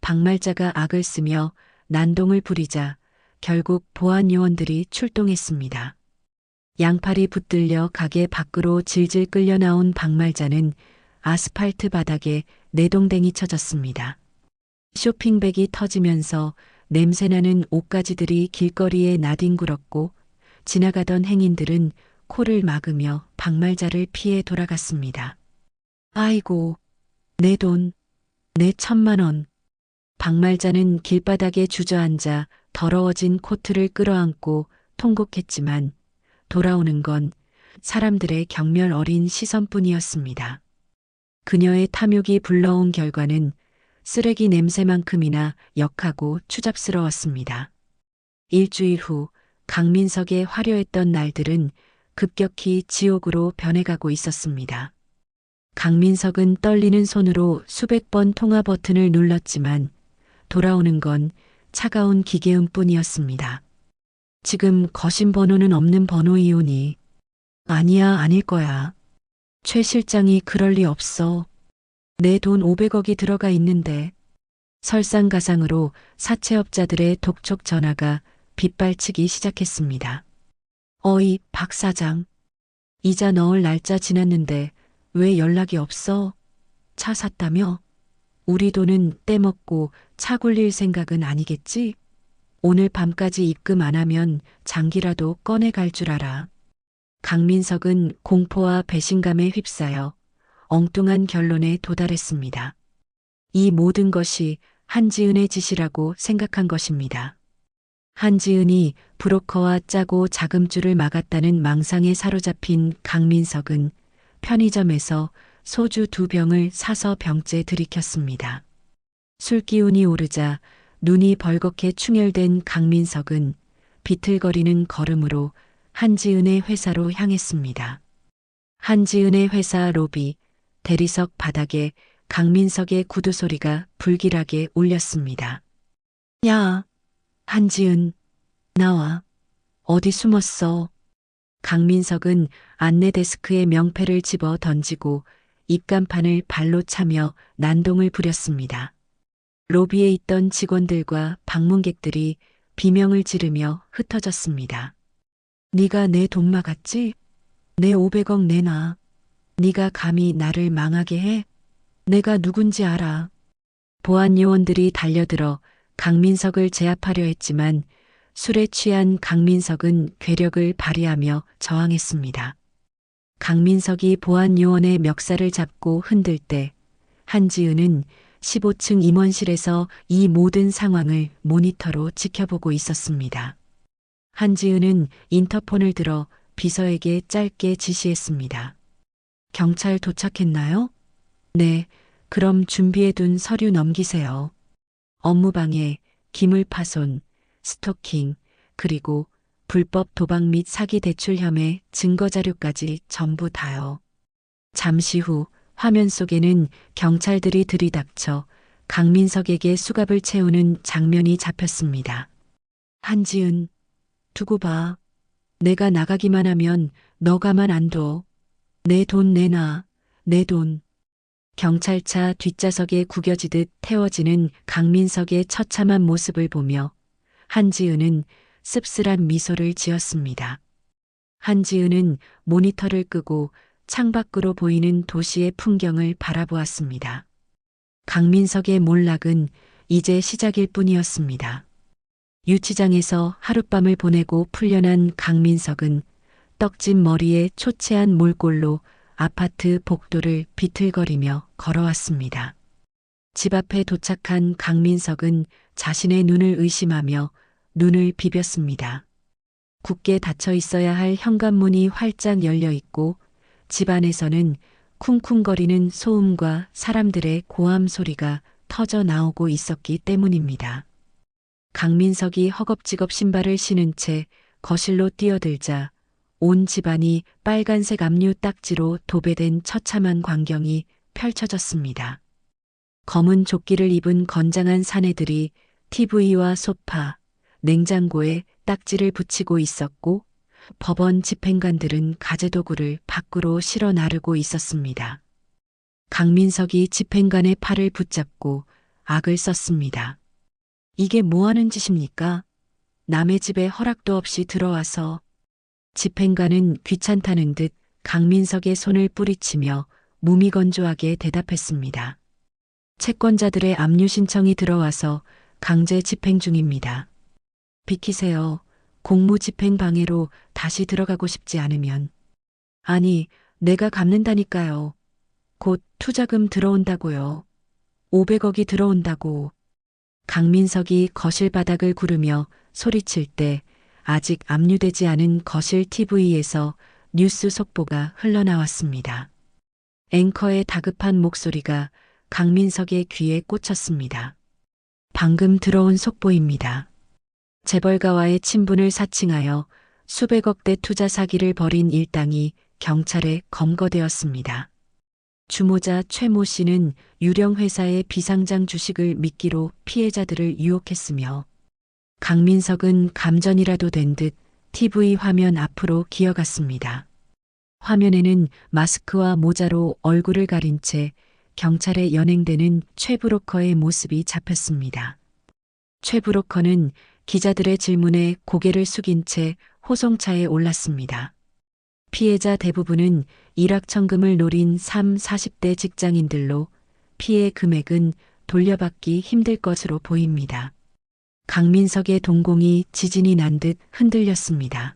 박말자가 악을 쓰며 난동을 부리자 결국 보안 요원들이 출동했습니다. 양팔이 붙들려 가게 밖으로 질질 끌려 나온 박말자는 아스팔트 바닥에 내동댕이 쳐졌습니다. 쇼핑백이 터지면서 냄새나는 옷가지들이 길거리에 나뒹굴었고 지나가던 행인들은 코를 막으며 박말자를 피해 돌아갔습니다. 아이고, 내 돈, 내 1,000만 원. 박말자는 길바닥에 주저앉아 더러워진 코트를 끌어안고 통곡했지만 돌아오는 건 사람들의 경멸 어린 시선뿐이었습니다. 그녀의 탐욕이 불러온 결과는 쓰레기 냄새만큼이나 역하고 추잡스러웠습니다. 일주일 후 강민석의 화려했던 날들은 급격히 지옥으로 변해가고 있었습니다. 강민석은 떨리는 손으로 수백 번 통화 버튼을 눌렀지만 돌아오는 건 차가운 기계음뿐이었습니다. 지금 거신 번호는 없는 번호이오니. 아니야, 아닐 거야. 최 실장이 그럴 리 없어. 내 돈 500억이 들어가 있는데. 설상가상으로 사채업자들의 독촉 전화가 빗발치기 시작했습니다. 어이, 박 사장. 이자 넣을 날짜 지났는데 왜 연락이 없어? 차 샀다며? 우리 돈은 떼먹고 차 굴릴 생각은 아니겠지? 오늘 밤까지 입금 안 하면 장기라도 꺼내갈 줄 알아. 강민석은 공포와 배신감에 휩싸여 엉뚱한 결론에 도달했습니다. 이 모든 것이 한지은의 짓이라고 생각한 것입니다. 한지은이 브로커와 짜고 자금줄을 막았다는 망상에 사로잡힌 강민석은 편의점에서 소주 2병을 사서 병째 들이켰습니다. 술기운이 오르자 눈이 벌겋게 충혈된 강민석은 비틀거리는 걸음으로 한지은의 회사로 향했습니다. 한지은의 회사 로비, 대리석 바닥에 강민석의 구두 소리가 불길하게 울렸습니다. 야, 한지은, 나와. 어디 숨었어? 강민석은 안내 데스크에 명패를 집어 던지고 입간판을 발로 차며 난동을 부렸습니다. 로비에 있던 직원들과 방문객들이 비명을 지르며 흩어졌습니다. 네가 내 돈 막았지? 내 500억 내놔. 네가 감히 나를 망하게 해? 내가 누군지 알아. 보안 요원들이 달려들어 강민석을 제압하려 했지만 술에 취한 강민석은 괴력을 발휘하며 저항했습니다. 강민석이 보안 요원의 멱살을 잡고 흔들 때 한지은은 15층 임원실에서 이 모든 상황을 모니터로 지켜보고 있었습니다. 한지은은 인터폰을 들어 비서에게 짧게 지시했습니다. 경찰 도착했나요? 네, 그럼 준비해둔 서류 넘기세요. 업무방해, 기물파손, 스토킹, 그리고 불법 도박 및 사기 대출 혐의 증거자료까지 전부 다요. 잠시 후 화면 속에는 경찰들이 들이닥쳐 강민석에게 수갑을 채우는 장면이 잡혔습니다. 한지은, 두고 봐. 내가 나가기만 하면 너 가만 안 둬. 내 돈 내놔. 내 돈. 경찰차 뒷좌석에 구겨지듯 태워지는 강민석의 처참한 모습을 보며 한지은은 씁쓸한 미소를 지었습니다. 한지은은 모니터를 끄고 창밖으로 보이는 도시의 풍경을 바라보았습니다. 강민석의 몰락은 이제 시작일 뿐이었습니다. 유치장에서 하룻밤을 보내고 풀려난 강민석은 떡진 머리에 초췌한 몰골로 아파트 복도를 비틀거리며 걸어왔습니다. 집 앞에 도착한 강민석은 자신의 눈을 의심하며 눈을 비볐습니다. 굳게 닫혀 있어야 할 현관문이 활짝 열려 있고 집 안에서는 쿵쿵거리는 소음과 사람들의 고함 소리가 터져 나오고 있었기 때문입니다. 강민석이 허겁지겁 신발을 신은 채 거실로 뛰어들자 온 집안이 빨간색 압류 딱지로 도배된 처참한 광경이 펼쳐졌습니다. 검은 조끼를 입은 건장한 사내들이 TV와 소파, 냉장고에 딱지를 붙이고 있었고 법원 집행관들은 가재도구를 밖으로 실어 나르고 있었습니다. 강민석이 집행관의 팔을 붙잡고 악을 썼습니다. 이게 뭐 하는 짓입니까? 남의 집에 허락도 없이 들어와서. 집행관은 귀찮다는 듯 강민석의 손을 뿌리치며 무미건조하게 대답했습니다. 채권자들의 압류 신청이 들어와서 강제 집행 중입니다. 비키세요. 공무집행 방해로 다시 들어가고 싶지 않으면. 아니, 내가 갚는다니까요. 곧 투자금 들어온다고요. 500억이 들어온다고. 강민석이 거실 바닥을 구르며 소리칠 때 아직 압류되지 않은 거실 TV에서 뉴스 속보가 흘러나왔습니다. 앵커의 다급한 목소리가 강민석의 귀에 꽂혔습니다. 방금 들어온 속보입니다. 재벌가와의 친분을 사칭하여 수백억대 투자 사기를 벌인 일당이 경찰에 검거되었습니다. 주모자 최모 씨는 유령 회사의 비상장 주식을 미끼로 피해자들을 유혹했으며 강민석은 감전이라도 된 듯 TV 화면 앞으로 기어갔습니다. 화면에는 마스크와 모자로 얼굴을 가린 채 경찰에 연행되는 최 브로커의 모습이 잡혔습니다. 최 브로커는 기자들의 질문에 고개를 숙인 채 호송차에 올랐습니다. 피해자 대부분은 일확천금을 노린 40대 직장인들로 피해 금액은 돌려받기 힘들 것으로 보입니다. 강민석의 동공이 지진이 난 듯 흔들렸습니다.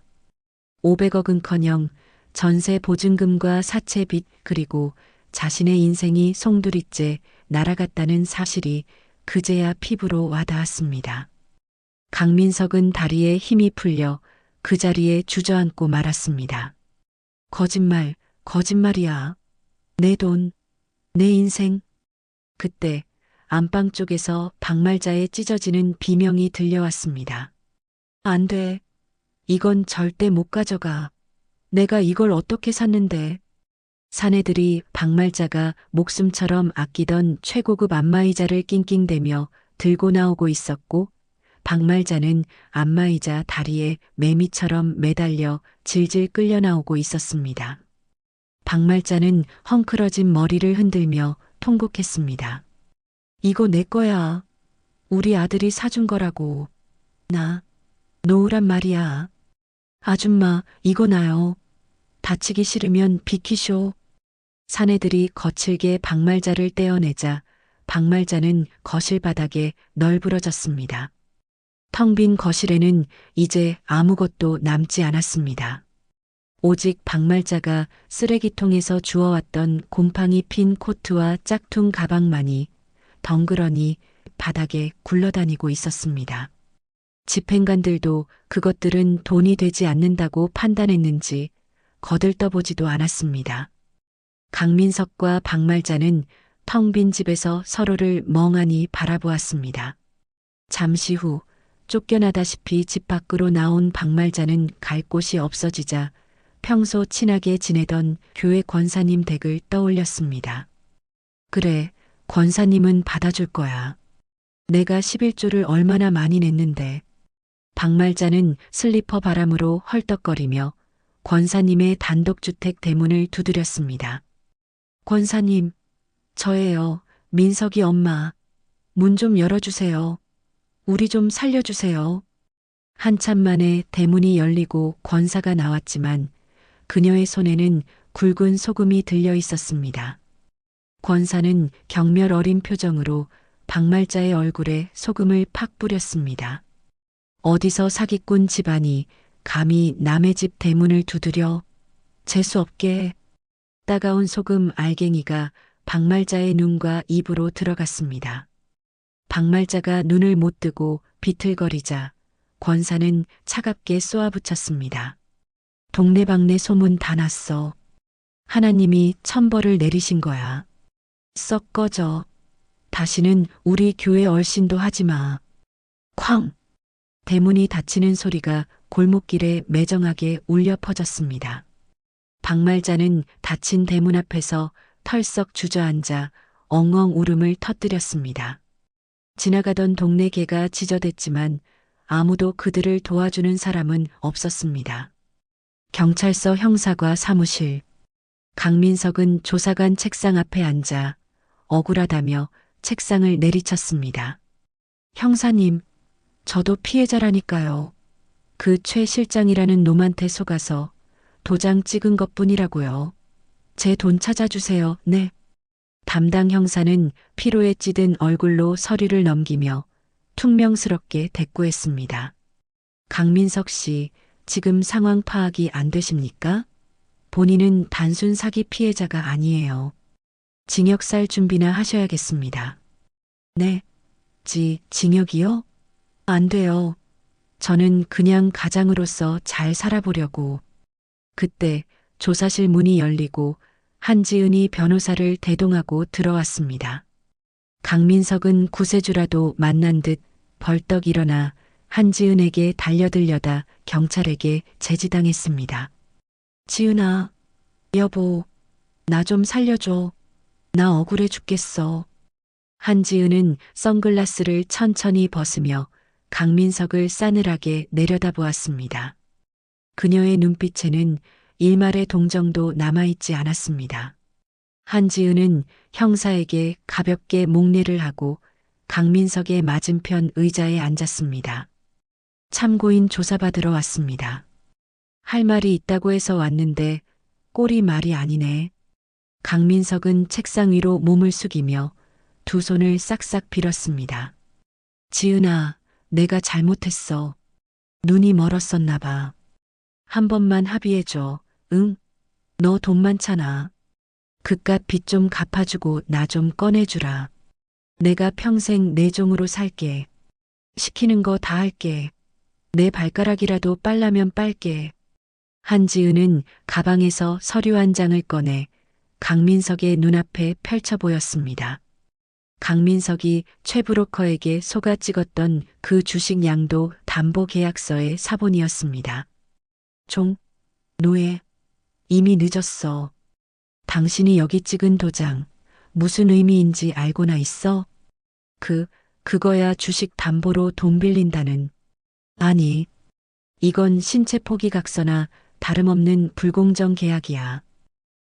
500억은커녕 전세 보증금과 사채빚 그리고 자신의 인생이 송두리째 날아갔다는 사실이 그제야 피부로 와닿았습니다. 강민석은 다리에 힘이 풀려 그 자리에 주저앉고 말았습니다. 거짓말, 거짓말이야. 내 돈, 내 인생. 그때 안방 쪽에서 박말자의 찢어지는 비명이 들려왔습니다. 안 돼. 이건 절대 못 가져가. 내가 이걸 어떻게 샀는데. 사내들이 박말자가 목숨처럼 아끼던 최고급 안마의자를 낑낑대며 들고 나오고 있었고 박말자는 안마의자 다리에 매미처럼 매달려 질질 끌려 나오고 있었습니다. 박말자는 헝클어진 머리를 흔들며 통곡했습니다. 이거 내 거야. 우리 아들이 사준 거라고. 나 놓으란 말이야. 아줌마 이거 나요. 다치기 싫으면 비키쇼. 사내들이 거칠게 박말자를 떼어내자 박말자는 거실 바닥에 널브러졌습니다. 텅 빈 거실에는 이제 아무것도 남지 않았습니다. 오직 박말자가 쓰레기통에서 주워왔던 곰팡이 핀 코트와 짝퉁 가방만이 덩그러니 바닥에 굴러다니고 있었습니다. 집행관들도 그것들은 돈이 되지 않는다고 판단했는지 거들떠보지도 않았습니다. 강민석과 박말자는 텅 빈 집에서 서로를 멍하니 바라보았습니다. 잠시 후 쫓겨나다시피 집 밖으로 나온 박말자는 갈 곳이 없어지자 평소 친하게 지내던 교회 권사님 댁을 떠올렸습니다. 그래, 권사님은 받아줄 거야. 내가 11조를 얼마나 많이 냈는데. 박말자는 슬리퍼 바람으로 헐떡거리며 권사님의 단독주택 대문을 두드렸습니다. 권사님, 저예요. 민석이 엄마. 문 좀 열어주세요. 우리 좀 살려주세요. 한참 만에 대문이 열리고 권사가 나왔지만 그녀의 손에는 굵은 소금이 들려 있었습니다. 권사는 경멸 어린 표정으로 박말자의 얼굴에 소금을 팍 뿌렸습니다. 어디서 사기꾼 집안이 감히 남의 집 대문을 두드려. 재수없게. 따가운 소금 알갱이가 박말자의 눈과 입으로 들어갔습니다. 박말자가 눈을 못 뜨고 비틀거리자 권사는 차갑게 쏘아붙였습니다. 동네방네 소문 다 났어. 하나님이 천벌을 내리신 거야. 썩 꺼져. 다시는 우리 교회 얼씬도 하지 마. 쾅! 대문이 닫히는 소리가 골목길에 매정하게 울려 퍼졌습니다. 박말자는 닫힌 대문 앞에서 털썩 주저앉아 엉엉 울음을 터뜨렸습니다. 지나가던 동네 개가 지저댔지만 아무도 그들을 도와주는 사람은 없었습니다. 경찰서 형사과 사무실. 강민석은 조사관 책상 앞에 앉아 억울하다며 책상을 내리쳤습니다. 형사님, 저도 피해자라니까요. 그 최 실장이라는 놈한테 속아서 도장 찍은 것뿐이라고요. 제 돈 찾아주세요. 네. 담당 형사는 피로에 찌든 얼굴로 서류를 넘기며 퉁명스럽게 대꾸했습니다. 강민석 씨, 지금 상황 파악이 안 되십니까? 본인은 단순 사기 피해자가 아니에요. 징역 살 준비나 하셔야겠습니다. 네. 징역이요? 안 돼요. 저는 그냥 가장으로서 잘 살아보려고. 그때 조사실 문이 열리고 한지은이 변호사를 대동하고 들어왔습니다. 강민석은 구세주라도 만난 듯 벌떡 일어나 한지은에게 달려들려다 경찰에게 제지당했습니다. 지은아, 여보, 나 좀 살려줘. 나 억울해 죽겠어. 한지은은 선글라스를 천천히 벗으며 강민석을 싸늘하게 내려다보았습니다. 그녀의 눈빛에는 일말의 동정도 남아있지 않았습니다. 한지은은 형사에게 가볍게 목례를 하고 강민석의 맞은편 의자에 앉았습니다. 참고인 조사받으러 왔습니다. 할 말이 있다고 해서 왔는데 꼴이 말이 아니네. 강민석은 책상 위로 몸을 숙이며 두 손을 싹싹 빌었습니다. 지은아, 내가 잘못했어. 눈이 멀었었나 봐. 한 번만 합의해줘. 응? 너 돈 많잖아. 그깟 빚 좀 갚아주고 나 좀 꺼내주라. 내가 평생 내 종으로 살게. 시키는 거 다 할게. 내 발가락이라도 빨라면 빨게. 한지은은 가방에서 서류 한 장을 꺼내 강민석의 눈앞에 펼쳐 보였습니다. 강민석이 최 브로커에게 속아 찍었던 그 주식 양도 담보 계약서의 사본이었습니다. 노예, 이미 늦었어. 당신이 여기 찍은 도장 무슨 의미인지 알고나 있어? 그거야 주식 담보로 돈 빌린다는. 아니, 이건 신체 포기각서나 다름없는 불공정 계약이야.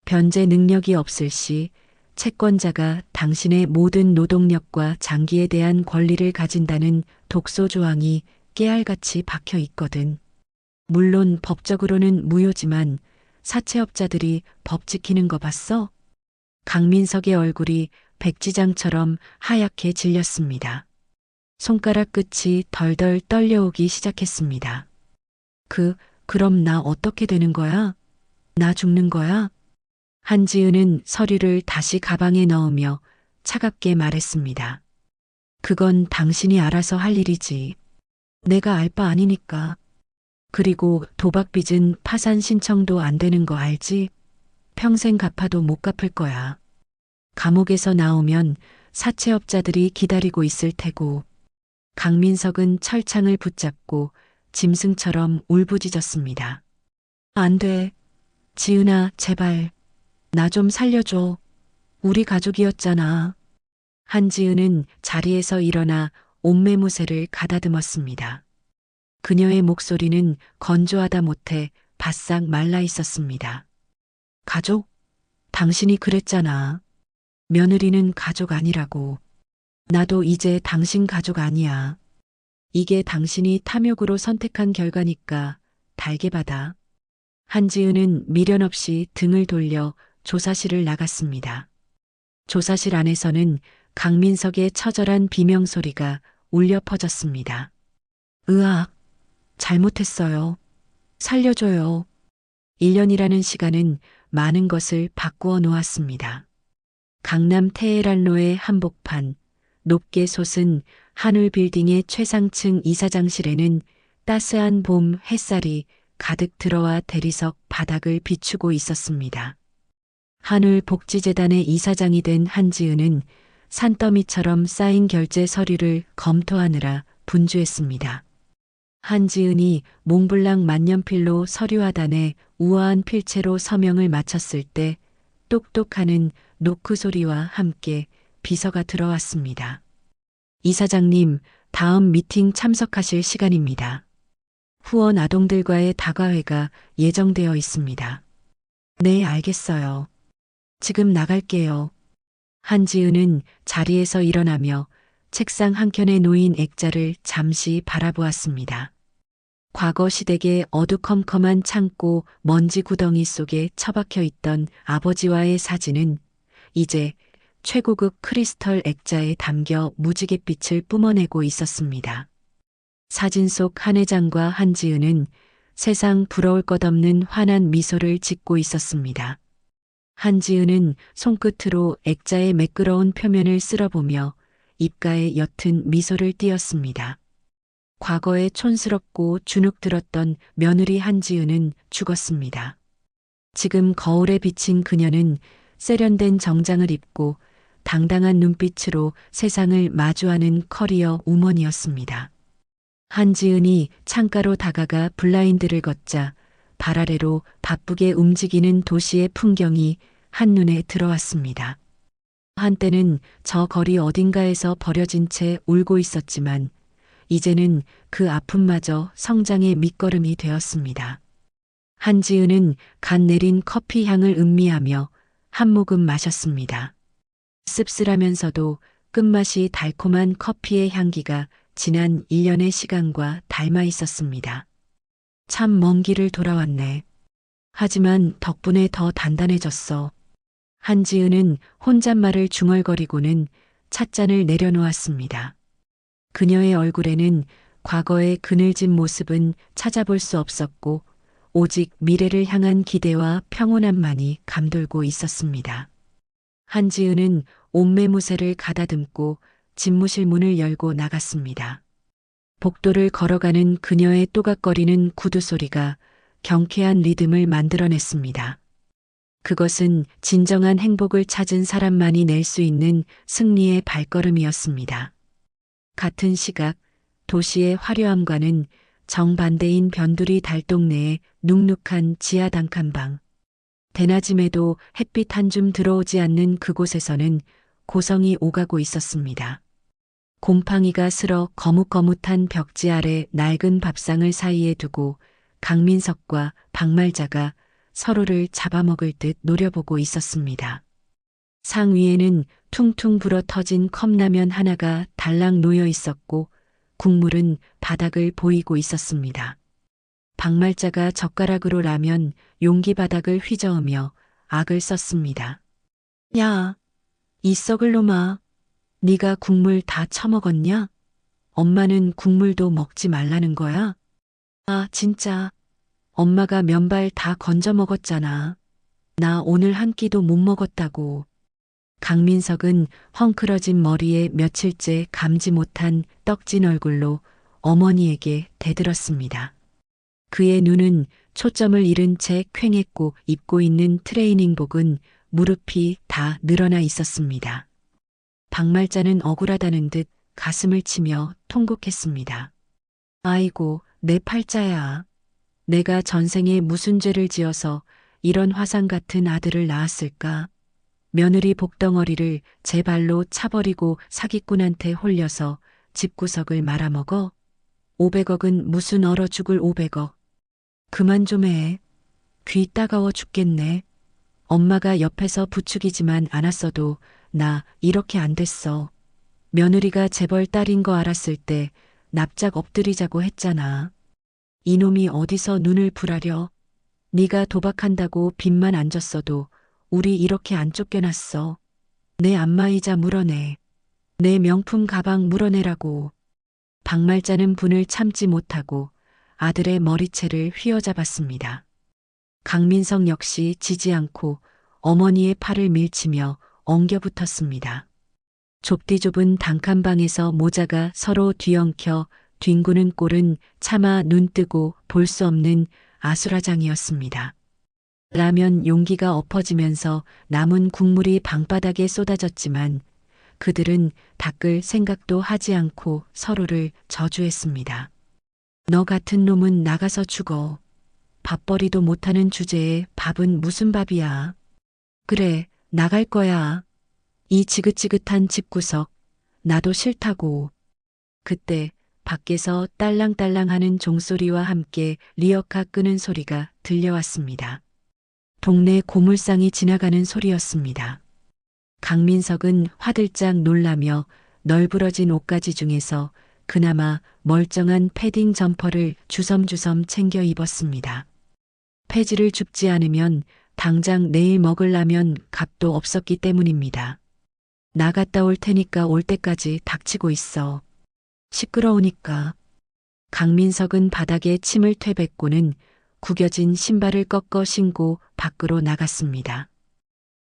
변제 능력이 없을 시 채권자가 당신의 모든 노동력과 장기에 대한 권리를 가진다는 독소 조항이 깨알같이 박혀 있거든. 물론 법적으로는 무효지만 사채업자들이 법 지키는 거 봤어? 강민석의 얼굴이 백지장처럼 하얗게 질렸습니다. 손가락 끝이 덜덜 떨려오기 시작했습니다. 그럼 나 어떻게 되는 거야? 나 죽는 거야? 한지은은 서류를 다시 가방에 넣으며 차갑게 말했습니다. 그건 당신이 알아서 할 일이지. 내가 알 바 아니니까. 그리고 도박빚은 파산 신청도 안 되는 거 알지? 평생 갚아도 못 갚을 거야. 감옥에서 나오면 사채업자들이 기다리고 있을 테고. 강민석은 철창을 붙잡고 짐승처럼 울부짖었습니다. 안 돼. 지은아, 제발. 나 좀 살려줘. 우리 가족이었잖아. 한지은은 자리에서 일어나 옷매무새를 가다듬었습니다. 그녀의 목소리는 건조하다 못해 바싹 말라 있었습니다. 가족? 당신이 그랬잖아. 며느리는 가족 아니라고. 나도 이제 당신 가족 아니야. 이게 당신이 탐욕으로 선택한 결과니까 달게 받아. 한지은은 미련 없이 등을 돌려 조사실을 나갔습니다. 조사실 안에서는 강민석의 처절한 비명소리가 울려 퍼졌습니다. 으악, 잘못했어요. 살려줘요. 1년이라는 시간은 많은 것을 바꾸어 놓았습니다. 강남 테헤란로의 한복판, 높게 솟은 한울 빌딩의 최상층 이사장실에는 따스한 봄 햇살이 가득 들어와 대리석 바닥을 비추고 있었습니다. 한울 복지재단의 이사장이 된 한지은은 산더미처럼 쌓인 결제 서류를 검토하느라 분주했습니다. 한지은이 몽블랑 만년필로 서류 하단에 우아한 필체로 서명을 마쳤을 때 똑똑하는 노크 소리와 함께 비서가 들어왔습니다. 이사장님, 다음 미팅 참석하실 시간입니다. 후원 아동들과의 다과회가 예정되어 있습니다. 네, 알겠어요. 지금 나갈게요. 한지은은 자리에서 일어나며 책상 한켠에 놓인 액자를 잠시 바라보았습니다. 과거 시댁의 어두컴컴한 창고 먼지 구덩이 속에 처박혀 있던 아버지와의 사진은 이제 최고급 크리스털 액자에 담겨 무지갯빛을 뿜어내고 있었습니다. 사진 속 한 회장과 한지은은 세상 부러울 것 없는 환한 미소를 짓고 있었습니다. 한지은은 손끝으로 액자의 매끄러운 표면을 쓸어보며 입가에 옅은 미소를 띄었습니다. 과거에 촌스럽고 주눅 들었던 며느리 한지은은 죽었습니다. 지금 거울에 비친 그녀는 세련된 정장을 입고 당당한 눈빛으로 세상을 마주하는 커리어 우먼이었습니다. 한지은이 창가로 다가가 블라인드를 걷자 발 아래로 바쁘게 움직이는 도시의 풍경이 한눈에 들어왔습니다. 한때는 저 거리 어딘가에서 버려진 채 울고 있었지만 이제는 그 아픔마저 성장의 밑거름이 되었습니다. 한지은은 간 내린 커피 향을 음미하며 한 모금 마셨습니다. 씁쓸하면서도 끝맛이 달콤한 커피의 향기가 지난 1년의 시간과 닮아 있었습니다. 참 먼 길을 돌아왔네. 하지만 덕분에 더 단단해졌어. 한지은은 혼잣말을 중얼거리고는 찻잔을 내려놓았습니다. 그녀의 얼굴에는 과거의 그늘진 모습은 찾아볼 수 없었고 오직 미래를 향한 기대와 평온함만이 감돌고 있었습니다. 한지은은 옷매무새를 가다듬고 집무실 문을 열고 나갔습니다. 복도를 걸어가는 그녀의 또각거리는 구두 소리가 경쾌한 리듬을 만들어냈습니다. 그것은 진정한 행복을 찾은 사람만이 낼 수 있는 승리의 발걸음이었습니다. 같은 시각 도시의 화려함과는 정반대인 변두리 달동네의 눅눅한 지하 단칸방. 대낮임에도 햇빛 한 줌 들어오지 않는 그곳에서는 고성이 오가고 있었습니다. 곰팡이가 슬어 거뭇거뭇한 벽지 아래 낡은 밥상을 사이에 두고 강민석과 박말자가 서로를 잡아먹을 듯 노려보고 있었습니다. 상 위에는 퉁퉁 불어 터진 컵라면 하나가 달랑 놓여 있었고 국물은 바닥을 보이고 있었습니다. 박말자가 젓가락으로 라면 용기 바닥을 휘저으며 악을 썼습니다. 야, 이 썩을 놈아. 네가 국물 다 처먹었냐? 엄마는 국물도 먹지 말라는 거야? 아, 진짜. 엄마가 면발 다 건져 먹었잖아. 나 오늘 한 끼도 못 먹었다고. 강민석은 헝클어진 머리에 며칠째 감지 못한 떡진 얼굴로 어머니에게 대들었습니다. 그의 눈은 초점을 잃은 채 퀭했고 입고 있는 트레이닝복은 무릎이 다 늘어나 있었습니다. 박말자는 억울하다는 듯 가슴을 치며 통곡했습니다. 아이고, 내 팔자야. 내가 전생에 무슨 죄를 지어서 이런 화상 같은 아들을 낳았을까? 며느리 복덩어리를 제 발로 차버리고 사기꾼한테 홀려서 집구석을 말아먹어? 500억은 무슨 얼어 죽을 500억. 그만 좀 해. 귀 따가워 죽겠네. 엄마가 옆에서 부추기지만 않았어도 나 이렇게 안 됐어. 며느리가 재벌 딸인 거 알았을 때 납작 엎드리자고 했잖아. 이놈이 어디서 눈을 부라려. 네가 도박한다고 빚만 안 졌어도 우리 이렇게 안 쫓겨났어. 내 안마의자 물어내. 내 명품 가방 물어내라고. 박말자는 분을 참지 못하고 아들의 머리채를 휘어잡았습니다. 강민석 역시 지지 않고 어머니의 팔을 밀치며 엉겨붙었습니다. 좁디 좁은 단칸방에서 모자가 서로 뒤엉켜 뒹구는 꼴은 차마 눈뜨고 볼 수 없는 아수라장이었습니다. 라면 용기가 엎어지면서 남은 국물이 방바닥에 쏟아졌지만 그들은 닦을 생각도 하지 않고 서로를 저주했습니다. 너 같은 놈은 나가서 죽어. 밥벌이도 못하는 주제에 밥은 무슨 밥이야. 그래, 나갈 거야. 이 지긋지긋한 집구석, 나도 싫다고. 그때 밖에서 딸랑딸랑하는 종소리와 함께 리어카 끄는 소리가 들려왔습니다. 동네 고물상이 지나가는 소리였습니다. 강민석은 화들짝 놀라며 널브러진 옷가지 중에서 그나마 멀쩡한 패딩 점퍼를 주섬주섬 챙겨 입었습니다. 폐지를 줍지 않으면 당장 내일 먹을 라면 값도 없었기 때문입니다. 나갔다 올 테니까 올 때까지 닥치고 있어. 시끄러우니까. 강민석은 바닥에 침을 퇴뱉고는 구겨진 신발을 꺾어 신고 밖으로 나갔습니다.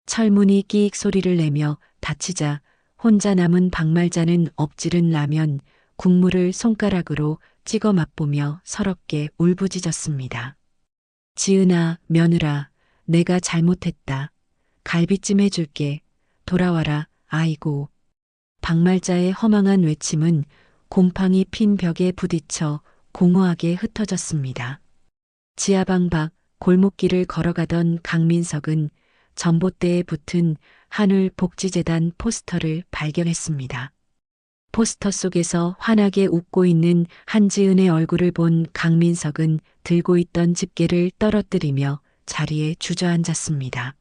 철문이 끼익 소리를 내며 닫히자 혼자 남은 박말자는 엎질은 라면, 국물을 손가락으로 찍어 맛보며 서럽게 울부짖었습니다. 지은아, 며느라, 내가 잘못했다. 갈비찜 해줄게. 돌아와라, 아이고. 박말자의 허망한 외침은 곰팡이 핀 벽에 부딪혀 공허하게 흩어졌습니다. 지하방 밖 골목길을 걸어가던 강민석은 전봇대에 붙은 한울복지재단 포스터를 발견했습니다. 포스터 속에서 환하게 웃고 있는 한지은의 얼굴을 본 강민석은 들고 있던 집게를 떨어뜨리며 자리에 주저앉았습니다.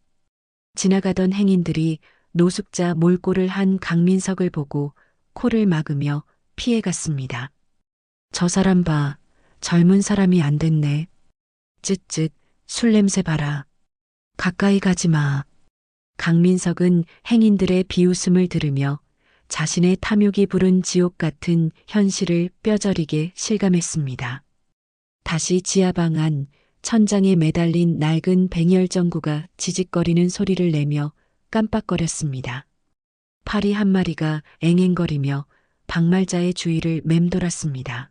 지나가던 행인들이 노숙자 몰골을 한 강민석을 보고 코를 막으며 피해갔습니다. 저 사람 봐. 젊은 사람이 안 됐네. 쯧쯧, 술 냄새 봐라. 가까이 가지 마. 강민석은 행인들의 비웃음을 들으며 자신의 탐욕이 부른 지옥 같은 현실을 뼈저리게 실감했습니다. 다시 지하방 안 천장에 매달린 낡은 뱅열전구가 지직거리는 소리를 내며 깜빡거렸습니다. 파리 한 마리가 앵앵거리며 박말자의 주위를 맴돌았습니다.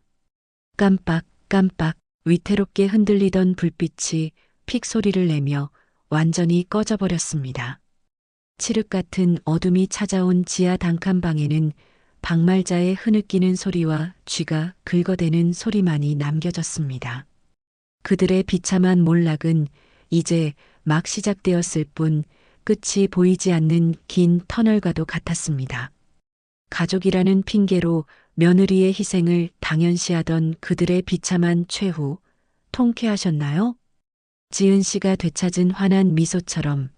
깜빡 깜빡 위태롭게 흔들리던 불빛이 픽 소리를 내며 완전히 꺼져버렸습니다. 칠흑 같은 어둠이 찾아온 지하 단칸방에는 박말자의 흐느끼는 소리와 쥐가 긁어대는 소리만이 남겨졌습니다. 그들의 비참한 몰락은 이제 막 시작되었을 뿐 끝이 보이지 않는 긴 터널과도 같았습니다. 가족이라는 핑계로 며느리의 희생을 당연시하던 그들의 비참한 최후, 통쾌하셨나요? 지은 씨가 되찾은 환한 미소처럼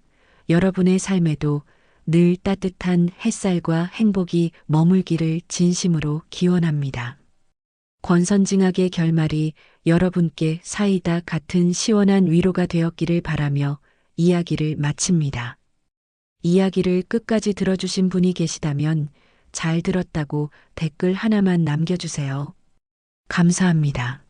여러분의 삶에도 늘 따뜻한 햇살과 행복이 머물기를 진심으로 기원합니다. 권선징악의 결말이 여러분께 사이다 같은 시원한 위로가 되었기를 바라며 이야기를 마칩니다. 이야기를 끝까지 들어주신 분이 계시다면 잘 들었다고 댓글 하나만 남겨주세요. 감사합니다.